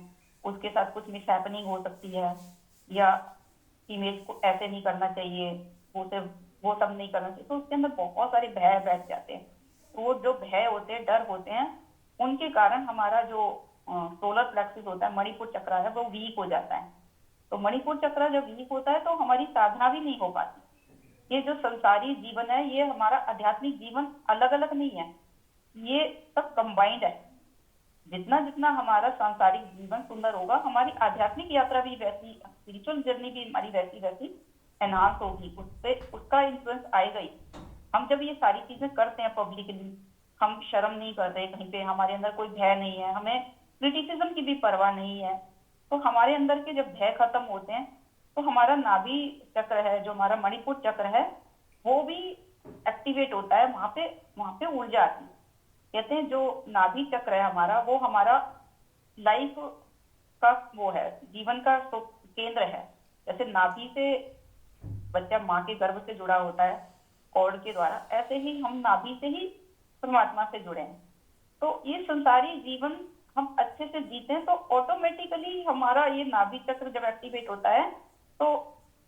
उसके साथ कुछ मिसहैपनिंग हो सकती है, या फीमेल्स को ऐसे नहीं करना चाहिए, वो सिर्फ वो सब नहीं करना चाहिए, तो उसके अंदर बहुत सारे भय बैठ जाते हैं। तो वो जो भय होते हैं, डर होते हैं, उनके कारण हमारा जो सोलर प्लेक्सस होता है, मणिपुर चक्र है, वो वीक हो जाता है। तो मणिपुर चक्र जब वीक होता है तो हमारी साधना भी नहीं हो पाती। ये जो संसारी जीवन है, ये हमारा आध्यात्मिक जीवन अलग अलग नहीं है, ये सब कंबाइंड है। जितना जितना हमारा सांसारिक जीवन सुंदर होगा, हमारी आध्यात्मिक यात्रा भी वैसी, स्पिरिचुअल जर्नी भी हमारी वैसी वैसी एनहांस होगी, उससे उसका इन्फ्लुएंस आएगा ही। हम जब ये सारी चीजें करते हैं पब्लिकली, हम शर्म नहीं कर रहे कहीं पे, हमारे अंदर कोई भय नहीं है, हमें क्रिटिसिज्म की भी परवाह नहीं है, तो हमारे अंदर के जब भय खत्म होते हैं तो हमारा नाभि चक्र है, जो हमारा मणिपुर चक्र है, वो भी एक्टिवेट होता है, वहां पे ऊर्जा आती है। कहते हैं जो नाभि चक्र है हमारा, वो हमारा लाइफ का वो है, जीवन का केंद्र है। जैसे नाभि से बच्चा माँ के गर्भ से जुड़ा होता है कॉर्ड के द्वारा, ऐसे ही हम नाभि से ही परमात्मा से जुड़े हैं। तो ये संसारी जीवन हम अच्छे से जीते हैं तो ऑटोमेटिकली हमारा ये नाभि चक्र जब एक्टिवेट होता है तो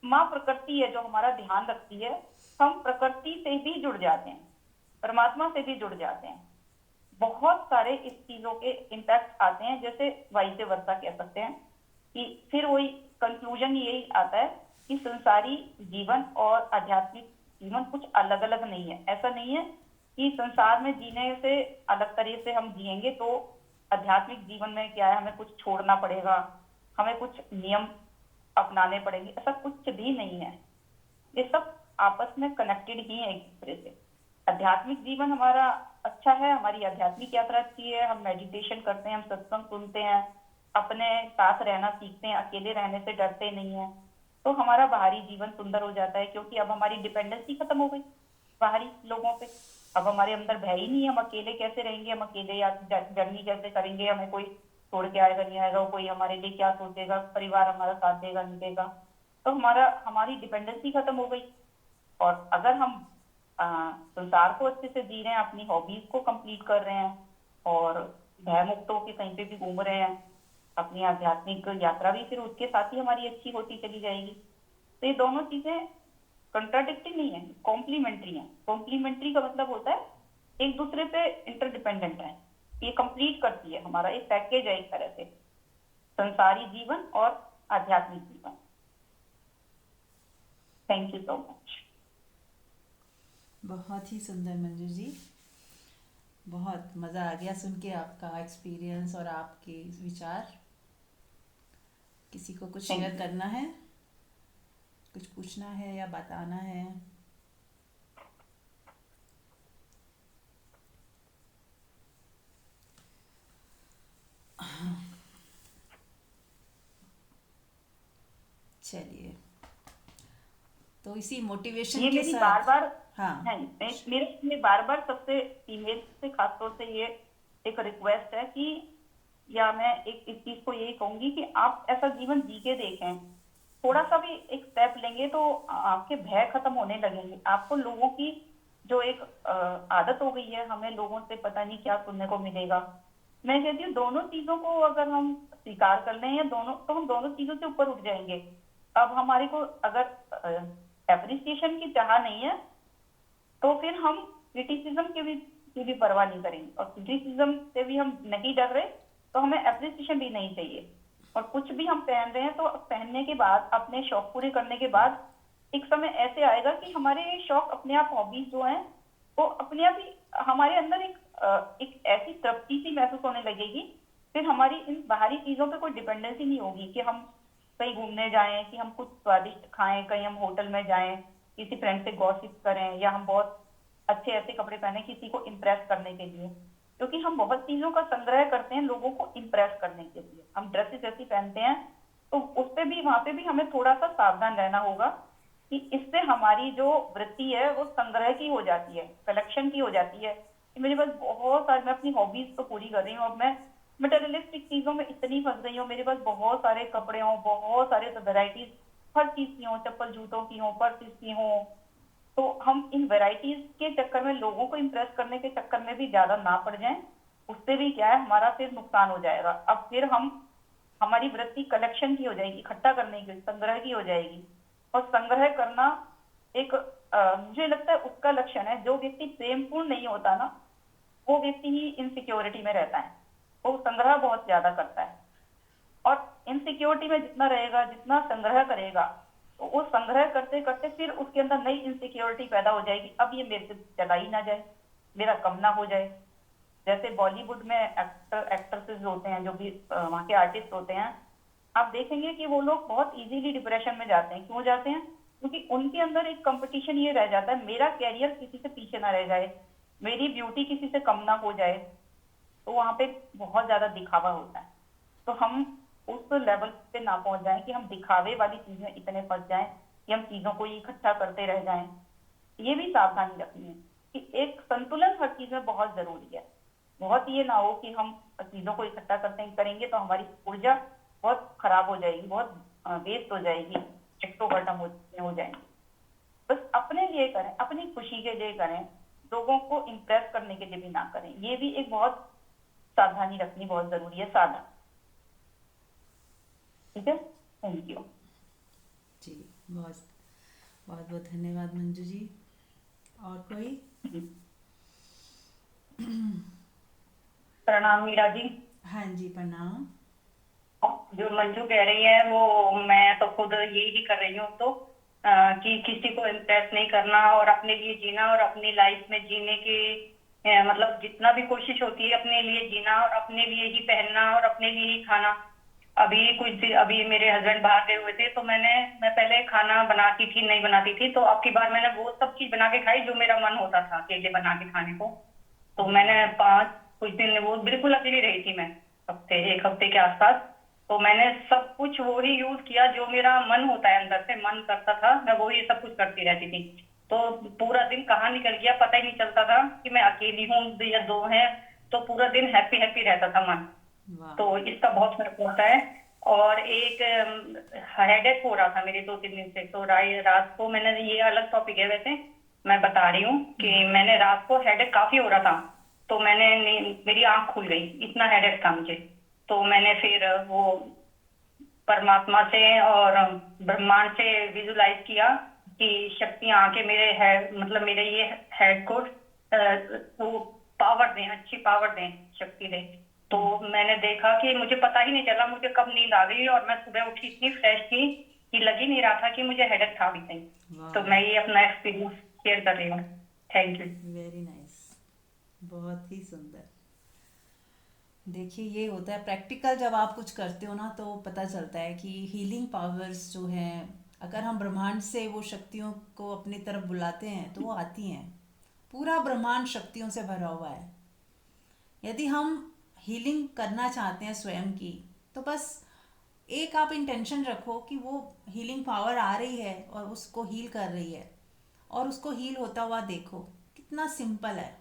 माँ प्रकृति है जो हमारा ध्यान रखती है, हम प्रकृति से भी जुड़ जाते हैं, परमात्मा से भी जुड़ जाते हैं। बहुत सारे इस चीजों के इम्पैक्ट आते हैं, जैसे वाइसे वर्षा कह सकते हैं कि फिर वही कंक्लूजन यही आता है कि संसारी जीवन और आध्यात्मिक जीवन कुछ अलग अलग नहीं है। ऐसा नहीं है कि संसार में जीने से अलग तरीके से हम जिएंगे तो आध्यात्मिक जीवन में क्या है, हमें कुछ छोड़ना पड़ेगा, हमें कुछ नियम अपनाने पड़ेंगे, ऐसा कुछ भी नहीं है। ये सब आपस में कनेक्टेड ही है एक दूसरे से। आध्यात्मिक जीवन हमारा अच्छा है, हमारी आध्यात्मिक यात्रा अच्छी है, हम मेडिटेशन करते हैं, हम सत्संग सुनते हैं, अपने साथ रहना सीखते हैं, अकेले रहने से डरते नहीं है, तो हमारा बाहरी जीवन सुंदर हो जाता है, क्योंकि अब हमारी डिपेंडेंसी खत्म हो गई बाहरी लोगों पे। अब हमारे अंदर भय ही नहीं है, हम अकेले कैसे रहेंगे, हम अकेले या जर्नी कैसे करेंगे, हमें कोई छोड़ के आएगा नहीं आएगा, कोई हमारे लिए क्या सोचेगा, परिवार हमारा साथ देगा नहीं देगा, तो हमारी डिपेंडेंसी खत्म हो गई। और अगर हम संसार को अच्छे से जी रहे हैं, अपनी हॉबीज को कंप्लीट कर रहे हैं और भय मुक्त होकर कहीं पे भी घूम रहे हैं, अपनी आध्यात्मिक यात्रा भी फिर उसके साथ ही हमारी अच्छी होती चली जाएगी। तो ये दोनों चीजें कंट्राडिक्टिंग नहीं है, कॉम्प्लीमेंट्री है। कॉम्प्लीमेंट्री का मतलब होता है एक दूसरे पे इंटरडिपेंडेंट है, ये कंप्लीट करती है, हमारा एक पैकेज है एक तरह से, संसारी जीवन और आध्यात्मिक जीवन। Thank you so much. बहुत ही सुंदर मंजू जी, बहुत मज़ा आ गया सुन के आपका एक्सपीरियंस और आपके विचार। किसी को कुछ शेयर करना है, कुछ पूछना है या बताना है? चलिए, तो इसी मोटिवेशन ये के मेरी साथ बार बार हाँ मेरे बार बार सबसे फीमेल से खासतौर से ये एक रिक्वेस्ट है कि, या मैं एक इस चीज को यही कहूंगी कि आप ऐसा जीवन जी के देखें, थोड़ा सा भी एक स्टेप लेंगे तो आपके भय खत्म होने लगेंगे। आपको लोगों की जो एक आदत हो गई है, हमें लोगों से पता नहीं क्या सुनने को मिलेगा, मैं कहती हूँ दोनों चीजों को अगर हम स्वीकार कर लें या दोनों, तो हम दोनों चीजों से ऊपर उठ जाएंगे। अब हमारे को अगर एप्रिसिएशन की चाह नहीं है तो फिर हम क्रिटिसिज्म की भी परवाह नहीं करेंगे, और क्रिटिसिज्म से भी हम नहीं डर रहे तो हमें एप्रिसिएशन भी नहीं चाहिए। और कुछ भी हम पहन रहे हैं तो पहनने के बाद, अपने शौक पूरे करने के बाद एक समय ऐसे आएगा कि हमारे शौक अपने आप, हॉबीज जो हैं वो अपने आप ही हमारे अंदर एक ऐसी तृप्ति सी महसूस होने लगेगी, फिर हमारी इन बाहरी चीजों पे कोई डिपेंडेंसी नहीं होगी कि हम कहीं घूमने जाएं, कि हम कुछ स्वादिष्ट खाएं, कहीं हम होटल में जाएं, किसी फ्रेंड से गॉसिप करें, या हम बहुत अच्छे ऐसे कपड़े पहने किसी को इम्प्रेस करने के लिए। क्योंकि हम बहुत चीजों का संग्रह करते हैं लोगों को इम्प्रेस करने के लिए, हम ड्रेसेस ऐसी पहनते हैं, तो उस पे भी, वहां पे भी हमें थोड़ा सा सावधान रहना होगा कि इससे हमारी जो वृत्ति है वो संग्रह की हो जाती है, कलेक्शन की हो जाती है कि मेरे पास बहुत सारे, मैं अपनी हॉबीज तो पूरी कर रही हूँ, अब मैं मटेरियलिस्टिक चीजों में इतनी फंस गई हूँ, मेरे पास बहुत सारे कपड़े हों, बहुत सारे वेराइटीज हर चीज की हों, चप्पल जूतों की हों, पर्सेस की हों, तो हम इन वेराइटीज के चक्कर में, लोगों को इम्प्रेस करने के चक्कर में भी ज्यादा ना पड़ जाएं, उससे भी क्या है हमारा फिर नुकसान हो जाएगा। अब फिर हमारी वृत्ति कलेक्शन की हो जाएगी, इकट्ठा करने की, संग्रह की हो जाएगी। और संग्रह करना एक मुझे लगता है उसका लक्षण है, जो व्यक्ति प्रेमपूर्ण नहीं होता ना, वो व्यक्ति ही इनसिक्योरिटी में रहता है, वो संग्रह बहुत ज्यादा करता है। और इनसिक्योरिटी में जितना रहेगा, जितना संग्रह करेगा, तो वो संग्रह करते करते फिर उसके अंदर नई इनसिक्योरिटी पैदा हो जाएगी, अब ये मेरे से चला ही ना जाए, मेरा कम ना हो जाए। जैसे बॉलीवुड में एक्टर एक्ट्रेसेस होते हैं, जो भी वहाँ के आर्टिस्ट होते हैं, आप देखेंगे कि वो लोग बहुत इजीली डिप्रेशन में जाते हैं। क्यों जाते हैं? क्योंकि उनके अंदर एक कंपटीशन ये रह जाता है, मेरा कैरियर किसी से पीछे ना रह जाए, मेरी ब्यूटी किसी से कम ना हो जाए, तो वहां पे बहुत ज्यादा दिखावा होता है। तो हम उस लेवल पे ना पहुंच जाएं कि हम दिखावे वाली चीजें इतने फंस जाएं कि हम चीजों को इकट्ठा करते रह जाएं। ये भी सावधानी रखनी है कि एक संतुलन हर चीज में बहुत जरूरी है। बहुत ये ना हो कि हम चीजों को इकट्ठा करते करेंगे तो हमारी ऊर्जा बहुत खराब हो जाएगी, बहुत वेस्ट हो जाएगी, एक्सट्रोवर्ट हम हो जाएंगे। बस अपने लिए करें, अपनी खुशी के लिए करें, लोगों को इम्प्रेस करने के लिए भी ना करें। ये भी एक बहुत सावधानी रखनी बहुत जरूरी है, सावधान। ठीक है, थैंक यू जी, बहुत बहुत बहुत धन्यवाद मंजू जी। और कोई? प्रणाम मीरा जी। हाँ जी, प्रणाम। जो मंजू कह रही है वो मैं तो खुद यही कर रही हूँ, तो कि किसी को इम्प्रेस नहीं करना और अपने लिए जीना और अपनी लाइफ में जीने की मतलब जितना भी कोशिश होती है अपने लिए जीना और अपने लिए ही पहनना और अपने लिए ही खाना। अभी मेरे हस्बैंड बाहर गए हुए थे, तो मैं पहले खाना बनाती थी, नहीं बनाती थी, तो अब की बार मैंने वो सब चीज बना के खाई जो मेरा मन होता था अकेले बना के खाने को। तो मैंने कुछ दिन वो बिल्कुल अकेली रही थी मैं, एक हफ्ते के आसपास। तो मैंने सब कुछ वो ही यूज किया जो मेरा मन होता है, अंदर से मन करता था मैं वो ही सब कुछ करती रहती थी। तो पूरा दिन कहाँ निकल गया पता ही नहीं चलता था कि मैं अकेली हूँ या दो हैं। तो पूरा दिन हैप्पी हैप्पी रहता था मन। वाह। तो इसका बहुत फर्क पड़ता है। और एक हेडेक हो रहा था मेरे 2-3 दिन से, तो रात को मैंने, ये अलग टॉपिक है वैसे, मैं बता रही हूँ कि मैंने रात को हेडेक काफी हो रहा था। तो मेरी आंख खुल गई, इतना हेडेक था मुझे। तो मैंने फिर वो परमात्मा से और ब्रह्मांड से विजुलाइज किया कि शक्तियां आके मेरे हेड, मतलब मेरे ये हेड को वो पावर दें, अच्छी पावर दें, शक्ति दें। तो मैंने देखा कि मुझे पता ही नहीं चला मुझे कब नींद आ गई और मैं सुबह उठी इतनी फ्रेश थी कि लग ही नहीं रहा था कि मुझे हेडेक था भी कहीं। तो मैं ये अपना एक्सपीरियंस शेयर कर रही हूँ। Thank you. वेरी नाइस, बहुत ही सुंदर। देखिए, ये होता है प्रैक्टिकल, जब आप कुछ करते हो ना तो पता चलता है कि हीलिंग पावर्स जो हैं, अगर हम ब्रह्मांड से वो शक्तियों को अपनी तरफ बुलाते हैं तो वो आती हैं। पूरा ब्रह्मांड शक्तियों से भरा हुआ है। यदि हम हीलिंग करना चाहते हैं स्वयं की, तो बस एक आप इंटेंशन रखो कि वो हीलिंग पावर आ रही है और उसको हील कर रही है, और उसको हील होता हुआ देखो। कितना सिंपल है।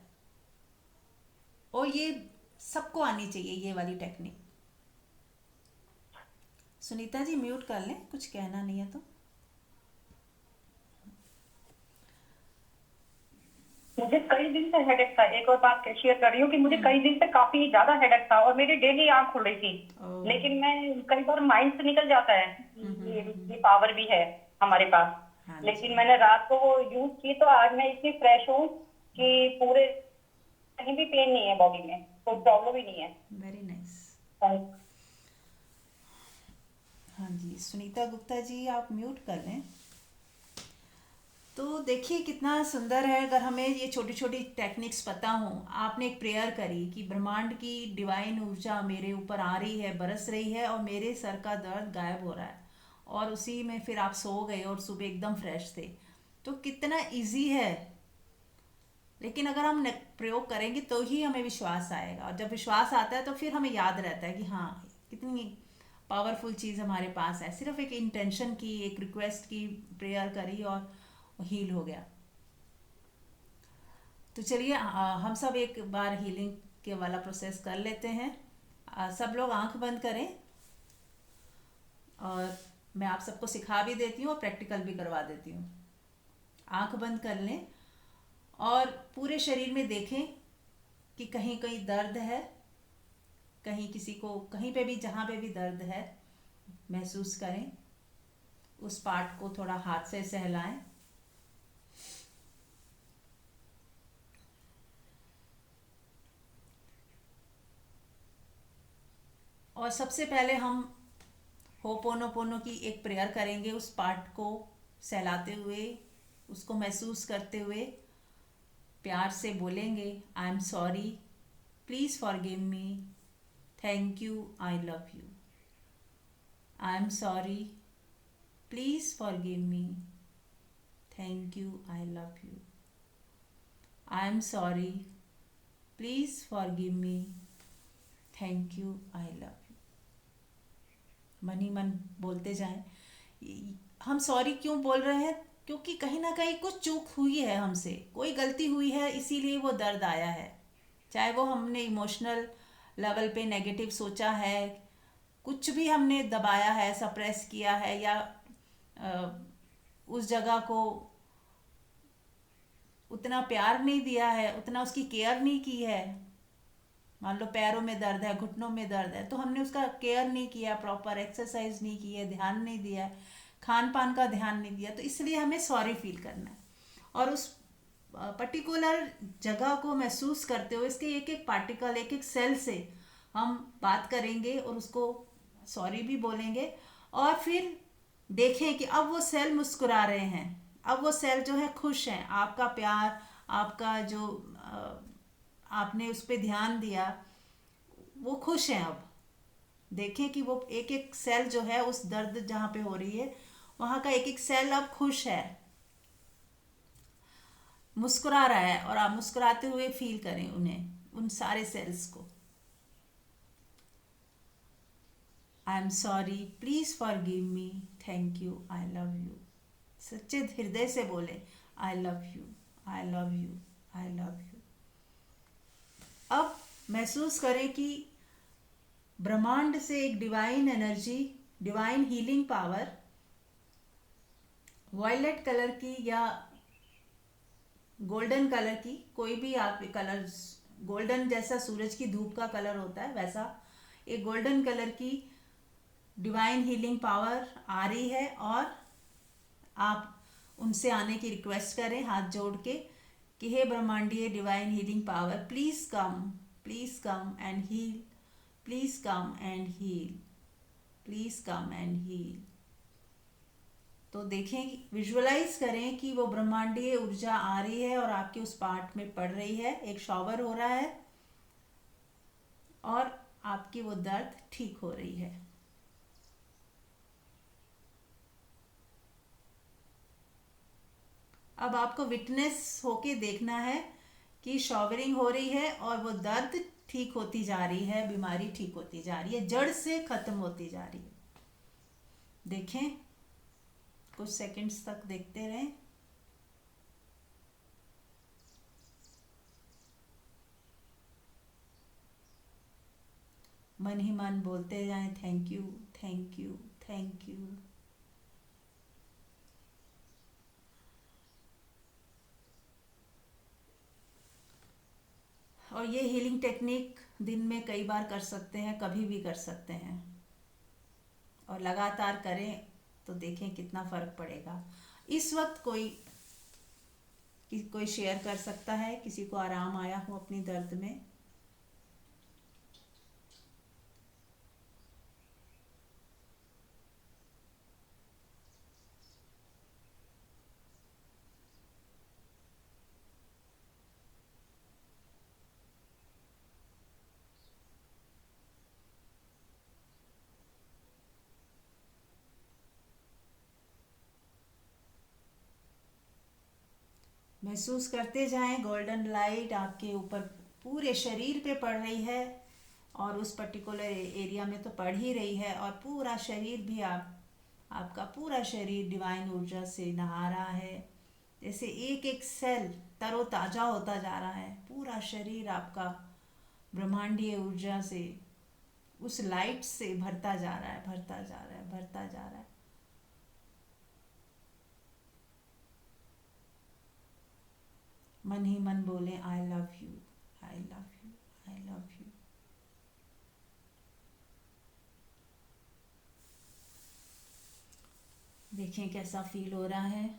और ये सबको आनी चाहिए ये वाली टेक्निक। सुनीता जी म्यूट कर लें, कुछ कहना नहीं है तो। मुझे कई दिन से हेडेक था, एक और बात शेयर कर रही हूँ कि मुझे कई दिन से काफी ज्यादा हेडेक था और मेरी डेली आंख खुल रही थी। ओह। लेकिन मैं कई बार माइंड से निकल जाता है, ये पावर भी है हमारे पास। हाँ लेकिन जी। मैंने रात को वो यूज की तो आज मैं इतनी फ्रेश हूँ कि पूरे कहीं भी पेन नहीं है बॉडी में, कोई प्रॉब्लम ही नहीं है। Very nice. Thank- हाँ जी, सुनीता गुप्ता जी आप म्यूट कर लें। तो देखिए कितना सुंदर है अगर हमें ये छोटी छोटी टेक्निक्स पता हों। आपने एक प्रेयर करी कि ब्रह्मांड की डिवाइन ऊर्जा मेरे ऊपर आ रही है, बरस रही है, और मेरे सर का दर्द गायब हो रहा है, और उसी में फिर आप सो गए और सुबह एकदम फ्रेश थे। तो कितना इजी है। लेकिन अगर हम प्रयोग करेंगे तो ही हमें विश्वास आएगा, और जब विश्वास आता है तो फिर हमें याद रहता है कि हाँ, कितनी पावरफुल चीज़ हमारे पास है। सिर्फ एक इंटेंशन की, एक रिक्वेस्ट की, प्रेयर करी और हील हो गया। तो चलिए हम सब एक बार हीलिंग के वाला प्रोसेस कर लेते हैं। सब लोग आंख बंद करें, और मैं आप सबको सिखा भी देती हूँ और प्रैक्टिकल भी करवा देती हूँ। आंख बंद कर लें और पूरे शरीर में देखें कि कहीं कहीं दर्द है, कहीं किसी को कहीं पे भी, जहाँ पे भी दर्द है महसूस करें। उस पार्ट को थोड़ा हाथ से सहलाएं। और सबसे पहले हम होपोनोपोनो की एक प्रेयर करेंगे, उस पार्ट को सहलाते हुए, उसको महसूस करते हुए प्यार से बोलेंगे, आई am sorry, please forgive me, thank you, I love you. I am sorry, please forgive me, thank you, I love you. I am sorry, please forgive me, thank you, I love you. मन ही मन बोलते जाएं। हम सॉरी क्यों बोल रहे हैं? क्योंकि कहीं ना कहीं कुछ चूक हुई है हमसे, कोई गलती हुई है, इसीलिए वो दर्द आया है। चाहे वो हमने इमोशनल लेवल पे नेगेटिव सोचा है, कुछ भी हमने दबाया है, सप्रेस किया है, या उस जगह को उतना प्यार नहीं दिया है, उतना उसकी केयर नहीं की है। मान लो पैरों में दर्द है, घुटनों में दर्द है, तो हमने उसका केयर नहीं किया, प्रॉपर एक्सरसाइज नहीं की है, ध्यान नहीं दिया है, खान पान का ध्यान नहीं दिया, तो इसलिए हमें सॉरी फील करना है। और उस पर्टिकुलर जगह को महसूस करते हुए इसके एक एक पार्टिकल, एक एक सेल से हम बात करेंगे और उसको सॉरी भी बोलेंगे। और फिर देखें कि अब वो सेल मुस्कुरा रहे हैं, अब वो सेल जो है खुश हैं, आपका प्यार, आपका जो आपने उस पर ध्यान दिया, वो खुश हैं। अब देखें कि वो एक एक सेल जो है उस दर्द जहाँ पे हो रही है वहाँ का एक एक सेल अब खुश है, मुस्कुरा रहा है। और आप मुस्कुराते हुए फील करें उन्हें, उन सारे सेल्स को। I am sorry, please forgive me, thank you, I love you. सच्चे हृदय से बोले I love you, I love you, I love you. अब महसूस करें कि ब्रह्मांड से एक divine energy, divine healing power violet colour की या गोल्डन कलर की, कोई भी आप कलर, गोल्डन जैसा सूरज की धूप का कलर होता है वैसा एक गोल्डन कलर की डिवाइन हीलिंग पावर आ रही है। और आप उनसे आने की रिक्वेस्ट करें हाथ जोड़ के कि हे ब्रह्मांडीय divine healing power, please come and heal, please come and heal, please come and heal. तो देखें, विजुअलाइज करें कि वो ब्रह्मांडीय ऊर्जा आ रही है और आपके उस पार्ट में पड़ रही है, एक शॉवर हो रहा है और आपकी वो दर्द ठीक हो रही है। अब आपको विटनेस होके देखना है कि शॉवरिंग हो रही है और वो दर्द ठीक होती जा रही है, बीमारी ठीक होती जा रही है, जड़ से खत्म होती जा रही है। देखें, कुछ सेकंड्स तक देखते रहें। मन ही मन बोलते जाएं thank you, thank you, thank you. और ये हीलिंग टेक्निक दिन में कई बार कर सकते हैं, कभी भी कर सकते हैं, और लगातार करें तो देखें कितना फ़र्क पड़ेगा। इस वक्त कोई शेयर कर सकता है, किसी को आराम आया हो अपनी दर्द में। महसूस करते जाएं गोल्डन लाइट आपके ऊपर पूरे शरीर पे पड़ रही है, और उस पर्टिकुलर एरिया में तो पड़ ही रही है, और पूरा शरीर भी आपका पूरा शरीर डिवाइन ऊर्जा से नहा रहा है। जैसे एक एक सेल तरोताज़ा होता जा रहा है, पूरा शरीर आपका ब्रह्मांडीय ऊर्जा से, उस लाइट से भरता जा रहा है, भरता जा रहा है, भरता जा रहा है। मन ही मन बोले I love you, I love you, I love you. देखें कैसा फील हो रहा है।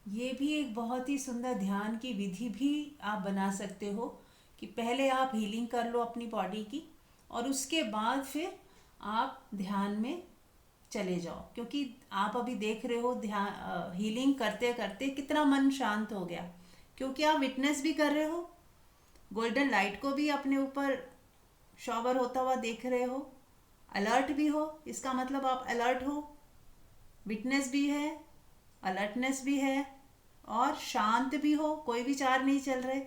ये भी एक बहुत ही सुंदर ध्यान की विधि भी आप बना सकते हो कि पहले आप हीलिंग कर लो अपनी बॉडी की, और उसके बाद फिर आप ध्यान में चले जाओ। क्योंकि आप अभी देख रहे हो ध्यान हीलिंग करते करते कितना मन शांत हो गया, क्योंकि आप विटनेस भी कर रहे हो, गोल्डन लाइट को भी अपने ऊपर शॉवर होता हुआ देख रहे हो, अलर्ट भी हो। इसका मतलब आप अलर्ट हो, विटनेस भी है, अलर्टनेस भी है, और शांत भी हो, कोई विचार नहीं चल रहे।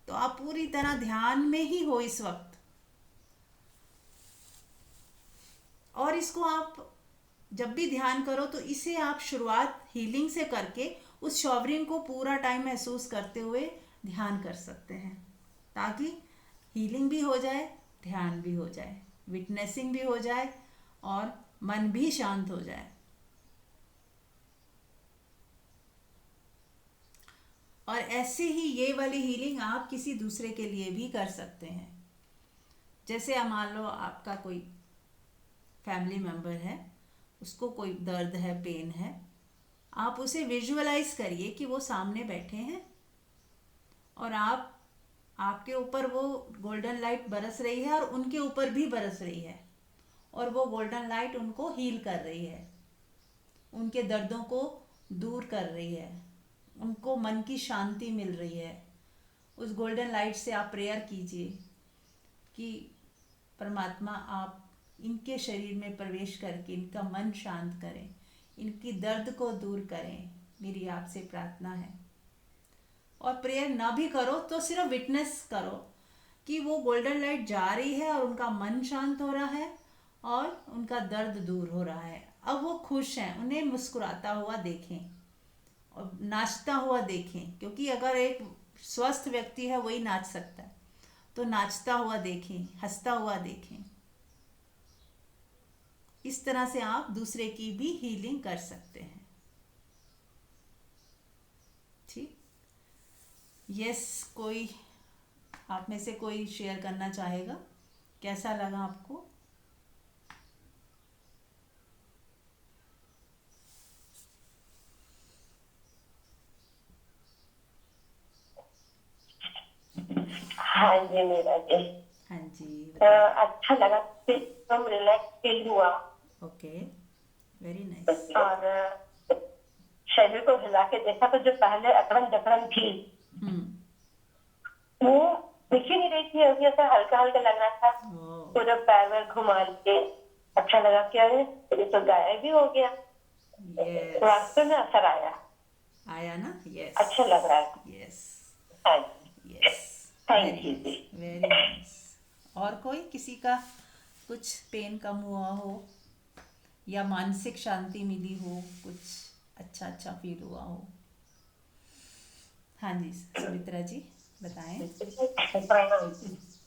तो आप पूरी तरह ध्यान में ही हो इस वक्त, और इसको आप जब भी ध्यान करो तो इसे आप शुरुआत हीलिंग से करके उस शॉवरिंग को पूरा टाइम महसूस करते हुए ध्यान कर सकते हैं, ताकि हीलिंग भी हो जाए, ध्यान भी हो जाए, विटनेसिंग भी हो जाए और मन भी शांत हो जाए। और ऐसे ही ये वाली हीलिंग आप किसी दूसरे के लिए भी कर सकते हैं। जैसे मान लो आपका कोई फैमिली मेम्बर है, उसको कोई दर्द है, पेन है, आप उसे विजुअलाइज करिए कि वो सामने बैठे हैं और आपके ऊपर वो गोल्डन लाइट बरस रही है और उनके ऊपर भी बरस रही है, और वो गोल्डन लाइट उनको हील कर रही है, उनके दर्दों को दूर कर रही है, उनको मन की शांति मिल रही है। उस गोल्डन लाइट से आप प्रेयर कीजिए कि परमात्मा आप इनके शरीर में प्रवेश करके इनका मन शांत करें, इनकी दर्द को दूर करें, मेरी आपसे प्रार्थना है। और प्रेयर ना भी करो तो सिर्फ विटनेस करो कि वो गोल्डन लाइट जा रही है और उनका मन शांत हो रहा है और उनका दर्द दूर हो रहा है। अब वो खुश हैं, उन्हें मुस्कुराता हुआ देखें और नाचता हुआ देखें, क्योंकि अगर एक स्वस्थ व्यक्ति है वही नाच सकता है, तो नाचता हुआ देखें, हंसता हुआ देखें। इस तरह से आप दूसरे की भी हीलिंग कर सकते हैं। ठीक, यस, कोई आप में से कोई शेयर करना चाहेगा? कैसा लगा आपको? हाँ जी मीरा जी, हाँ जी, अच्छा लगा, एकदम रिलैक्स फील हुआ ओके, वेरी नाइस। और शरीर को हिला के देखा तो जो पहले अकड़न जकड़न थी वो दिख ही नहीं रही थी, अभी ऐसा हल्का हल्का लग रहा था। पूरा पैर वैर घुमा के अच्छा लगा कि अरे ये तो गायब भी हो गया। यस, वास्तव में असर आया, आया ना? यस, अच्छा लग रहा है। यस, हाँ, यस, थैंक यू जी। Very nice. और कोई, किसी का कुछ पेन कम हुआ हो या मानसिक शांति मिली हो, कुछ अच्छा अच्छा फील हुआ हो? हाँ जी सुमित्रा जी बताएं।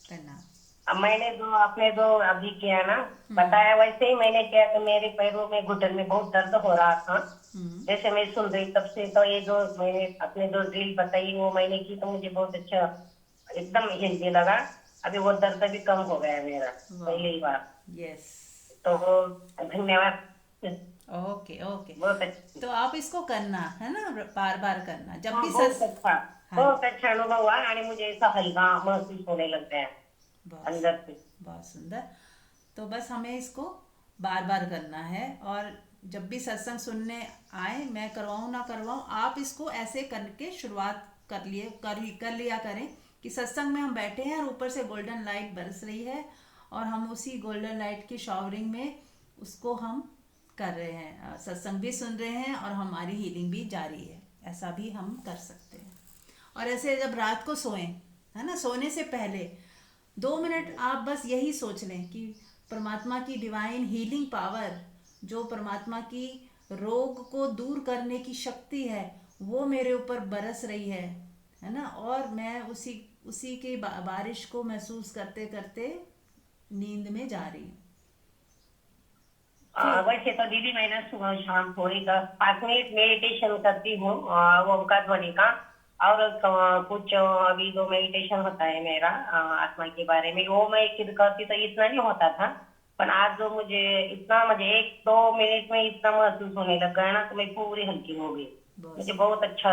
प्रणाम। मैंने जो आपने जो अभी किया ना, बताया वैसे ही मैंने किया। तो मेरे पैरों में घुटन में बहुत दर्द हो रहा था। जैसे मैं सुन रही तब से, तो ये जो मैंने अपने जो ड्रिल बताई वो मैंने की, तो मुझे बहुत अच्छा एकदम हेल्दी लगा। अभी वो दर्द भी कम हो गया मेरा पहले ही बार। यस, तो धन्यवाद। Okay okay. बहुत अच्छा, तो आप इसको करना है ना, बार बार करना जब भी बहुत अच्छा, हाँ, बहुत अच्छा अनुभव हुआ। और मुझे ऐसा हल्का महसूस होने लग गया अंदर से। बहुत सुंदर। तो बस हमें इसको बार बार करना है, और जब भी सत्संग सुनने आए, मैं करवाऊँ ना करवाऊँ, आप इसको ऐसे करके शुरुआत कर लिया करें कि सत्संग में हम बैठे हैं और ऊपर से गोल्डन लाइट बरस रही है और हम उसी गोल्डन लाइट की शावरिंग में उसको हम कर रहे हैं, सत्संग भी सुन रहे हैं और हमारी हीलिंग भी जारी है। ऐसा भी हम कर सकते हैं। और ऐसे जब रात को सोएं, है ना, सोने से पहले 2 मिनट आप बस यही सोच लें कि परमात्मा की डिवाइन हीलिंग पावर, जो परमात्मा की रोग को दूर करने की शक्ति है, वो मेरे ऊपर बरस रही है ना, और मैं उसी के बारिश को महसूस करते करते नींद में जा रही हूँ। वैसे तो दीदी मैंने सुबह शाम थोड़ी 10-5 मिनट मेडिटेशन करती हूँ, ओमकार ध्वनि का। और कुछ अभी जो मेडिटेशन होता है मेरा आत्मा के बारे में, वो मैं खुद करती तो इतना नहीं होता था। पर आज जो मुझे 1-2 मिनट में इतना महसूस होने लग गया ना, तो मैं पूरी हल्की हो गई। मुझे बहुत अच्छा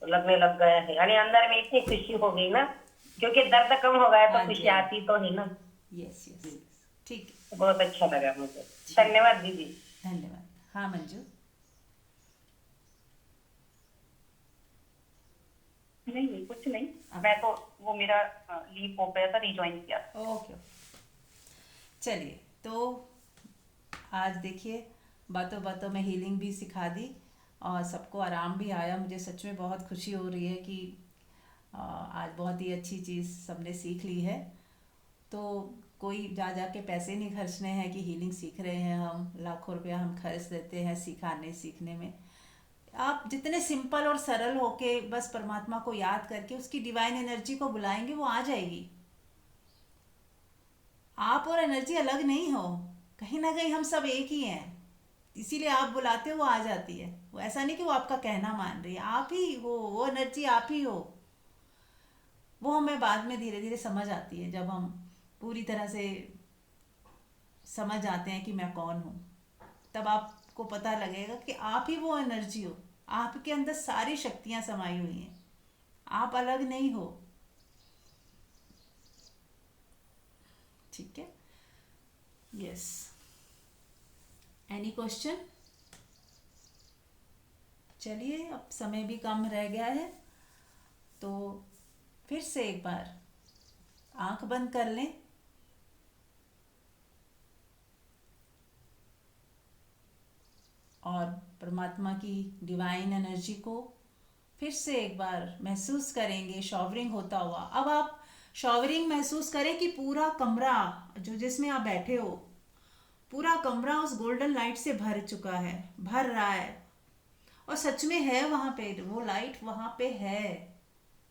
लगने लग गया है, यानी अंदर में इतनी खुशी हो गई ना, क्योंकि दर्द कम हो गया तो खुशी आती तो है ना। यस यस, ठीक है, बहुत अच्छा लगा मुझे। धन्यवाद दीदी। धन्यवाद। हाँ मंजू। नहीं कुछ नहीं, मैं तो वो मेरा लीव हो गया था, रिज्वाइन किया। ओके, चलिए, तो आज देखिए बातों बातों में हीलिंग भी सिखा दी और सबको आराम भी आया। मुझे सच में बहुत खुशी हो रही है कि आज बहुत ही अच्छी चीज़ सबने सीख ली है। तो कोई जा जा के पैसे नहीं खर्चने हैं कि हीलिंग सीख रहे हैं हम, लाखों रुपया हम खर्च देते हैं सिखाने सीखने में। आप जितने सिंपल और सरल होके बस परमात्मा को याद करके उसकी डिवाइन एनर्जी को बुलाएंगे, वो आ जाएगी। आप और एनर्जी अलग नहीं हो, कहीं ना कहीं हम सब एक ही हैं, इसीलिए आप बुलाते हो वो आ जाती है। वो ऐसा नहीं कि वो आपका कहना मान रही है, आप ही हो, वो एनर्जी आप ही हो। वो हमें बाद में धीरे धीरे समझ आती है, जब हम पूरी तरह से समझ आते हैं कि मैं कौन हूँ, तब आपको पता लगेगा कि आप ही वो एनर्जी हो, आपके अंदर सारी शक्तियाँ समाई हुई हैं, आप अलग नहीं हो। ठीक है, यस। Any question? चलिए, अब समय भी कम रह गया है, तो फिर से एक बार आंख बंद कर लें और परमात्मा की डिवाइन एनर्जी को फिर से एक बार महसूस करेंगे शॉवरिंग होता हुआ। अब आप शॉवरिंग महसूस करें कि पूरा कमरा जो जिसमें आप बैठे हो, पूरा कमरा उस गोल्डन लाइट से भर चुका है, भर रहा है। और सच में है, वहाँ पे वो लाइट वहाँ पे है,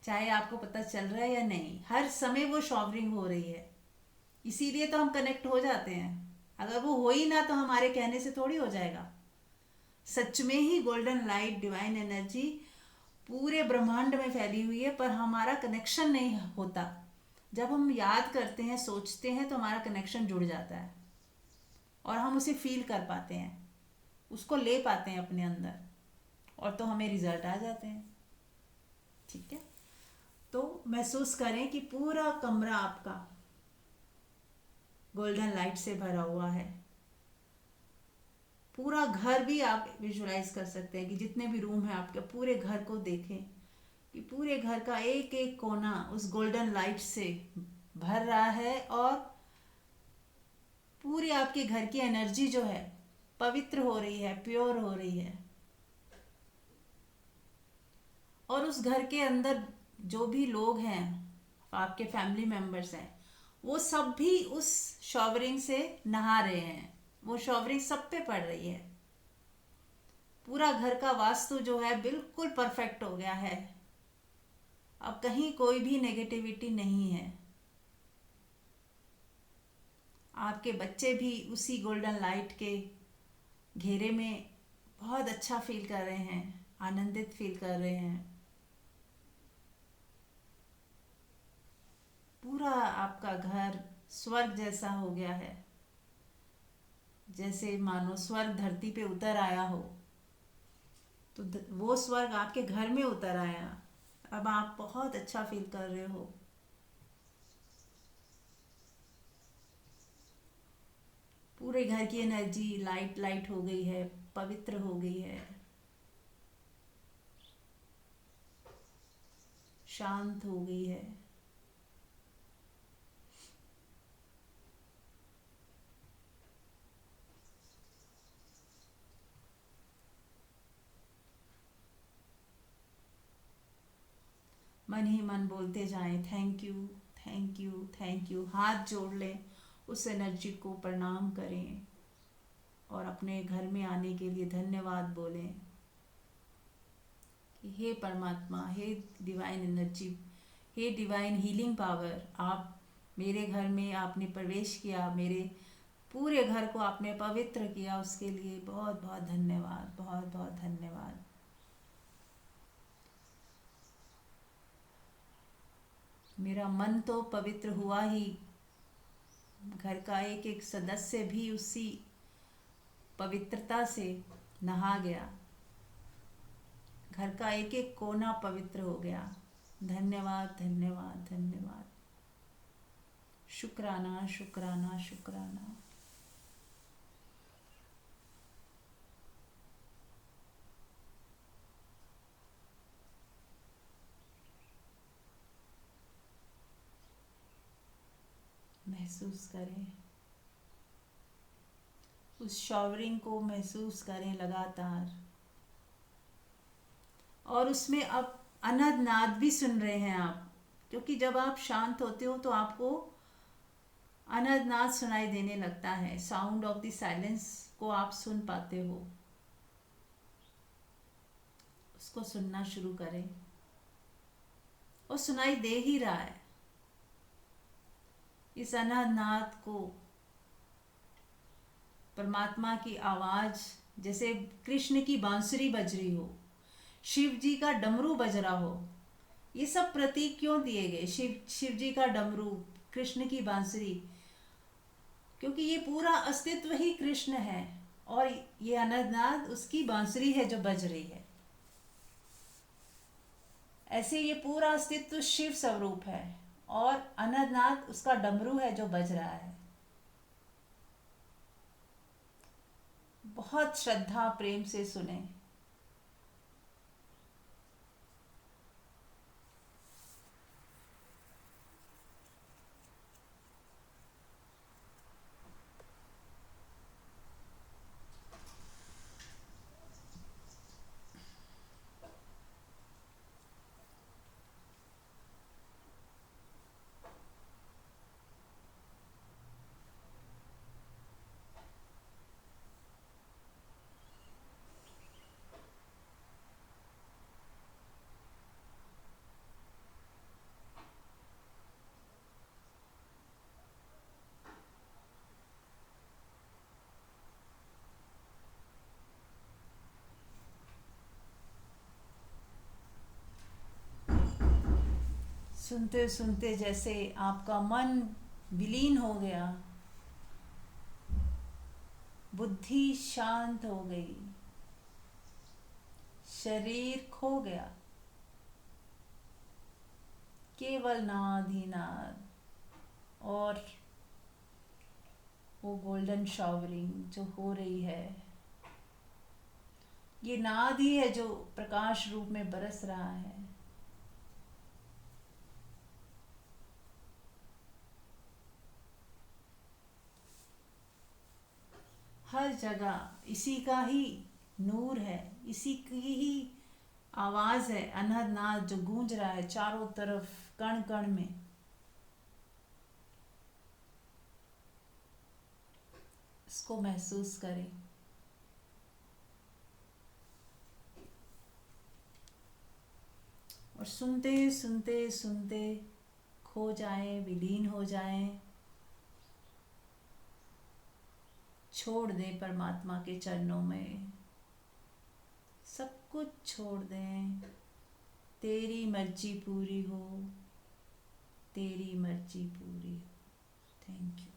चाहे आपको पता चल रहा है या नहीं, हर समय वो शॉवरिंग हो रही है। इसीलिए तो हम कनेक्ट हो जाते हैं। अगर वो हो ही ना तो हमारे कहने से थोड़ी हो जाएगा। सच में ही गोल्डन लाइट डिवाइन एनर्जी पूरे ब्रह्मांड में फैली हुई है, पर हमारा कनेक्शन नहीं होता। जब हम याद करते हैं, सोचते हैं, तो हमारा कनेक्शन जुड़ जाता है और हम उसे फील कर पाते हैं, उसको ले पाते हैं अपने अंदर, और तो हमें रिजल्ट आ जाते हैं। ठीक है, तो महसूस करें कि पूरा कमरा आपका गोल्डन लाइट से भरा हुआ है। पूरा घर भी आप विजुलाइज कर सकते हैं कि जितने भी रूम हैं आपके, पूरे घर को देखें कि पूरे घर का एक एक कोना उस गोल्डन लाइट से भर रहा है, और पूरी आपके घर की एनर्जी जो है पवित्र हो रही है, प्योर हो रही है। और उस घर के अंदर जो भी लोग हैं, आपके फैमिली मेंबर्स हैं, वो सब भी उस शॉवरिंग से नहा रहे हैं, वो शॉवरिंग सब पे पड़ रही है। पूरा घर का वास्तु जो है बिल्कुल परफेक्ट हो गया है, अब कहीं कोई भी नेगेटिविटी नहीं है। आपके बच्चे भी उसी गोल्डन लाइट के घेरे में बहुत अच्छा फील कर रहे हैं, आनंदित फील कर रहे हैं। पूरा आपका घर स्वर्ग जैसा हो गया है, जैसे मानो स्वर्ग धरती पे उतर आया हो, तो वो स्वर्ग आपके घर में उतर आया। अब आप बहुत अच्छा फील कर रहे हो। पूरे घर की एनर्जी लाइट लाइट हो गई है, पवित्र हो गई है, शांत हो गई है। मन ही मन बोलते जाएं, thank you, thank you, thank you. हाथ जोड़ लें, उस एनर्जी को प्रणाम करें और अपने घर में आने के लिए धन्यवाद बोलें कि हे परमात्मा, हे डिवाइन एनर्जी, हे डिवाइन हीलिंग पावर, आप मेरे घर में आपने प्रवेश किया, मेरे पूरे घर को आपने पवित्र किया, उसके लिए बहुत बहुत धन्यवाद, बहुत बहुत धन्यवाद। मेरा मन तो पवित्र हुआ ही, घर का एक एक सदस्य भी उसी पवित्रता से नहा गया, घर का एक एक कोना पवित्र हो गया। धन्यवाद, धन्यवाद, धन्यवाद। शुक्राना, शुक्राना, शुक्राना। महसूस करें, उस शॉवरिंग को महसूस करें लगातार, और उसमें अब अनहद नाद भी सुन रहे हैं आप, क्योंकि जब आप शांत होते हो तो आपको अनहद नाद सुनाई देने लगता है। साउंड ऑफ द साइलेंस को आप सुन पाते हो, उसको सुनना शुरू करें। और सुनाई दे ही रहा है। इस अनहद नाद को परमात्मा की आवाज, जैसे कृष्ण की बांसुरी बज रही हो, शिव जी का डमरू बज रहा हो। ये सब प्रतीक क्यों दिए गए? शिव जी का डमरू, कृष्ण की बांसुरी, क्योंकि ये पूरा अस्तित्व ही कृष्ण है और ये अनहद उसकी बांसुरी है जो बज रही है। ऐसे ये पूरा अस्तित्व शिव स्वरूप है और अनहद उसका डमरू है जो बज रहा है। बहुत श्रद्धा प्रेम से सुने। सुनते सुनते जैसे आपका मन विलीन हो गया, बुद्धि शांत हो गई, शरीर खो गया, केवल नाद ही नाद और वो गोल्डन शावरिंग जो हो रही है, ये नाद ही है जो प्रकाश रूप में बरस रहा है। हर जगह इसी का ही नूर है, इसी की ही आवाज है, अनहद नाद जो गूंज रहा है चारों तरफ, कण कण में। इसको महसूस करें। और सुनते सुनते सुनते खो जाएं, विलीन हो जाएं, छोड़ दें परमात्मा के चरणों में, सब कुछ छोड़ दें। तेरी मर्जी पूरी हो, तेरी मर्जी पूरी हो। Thank you.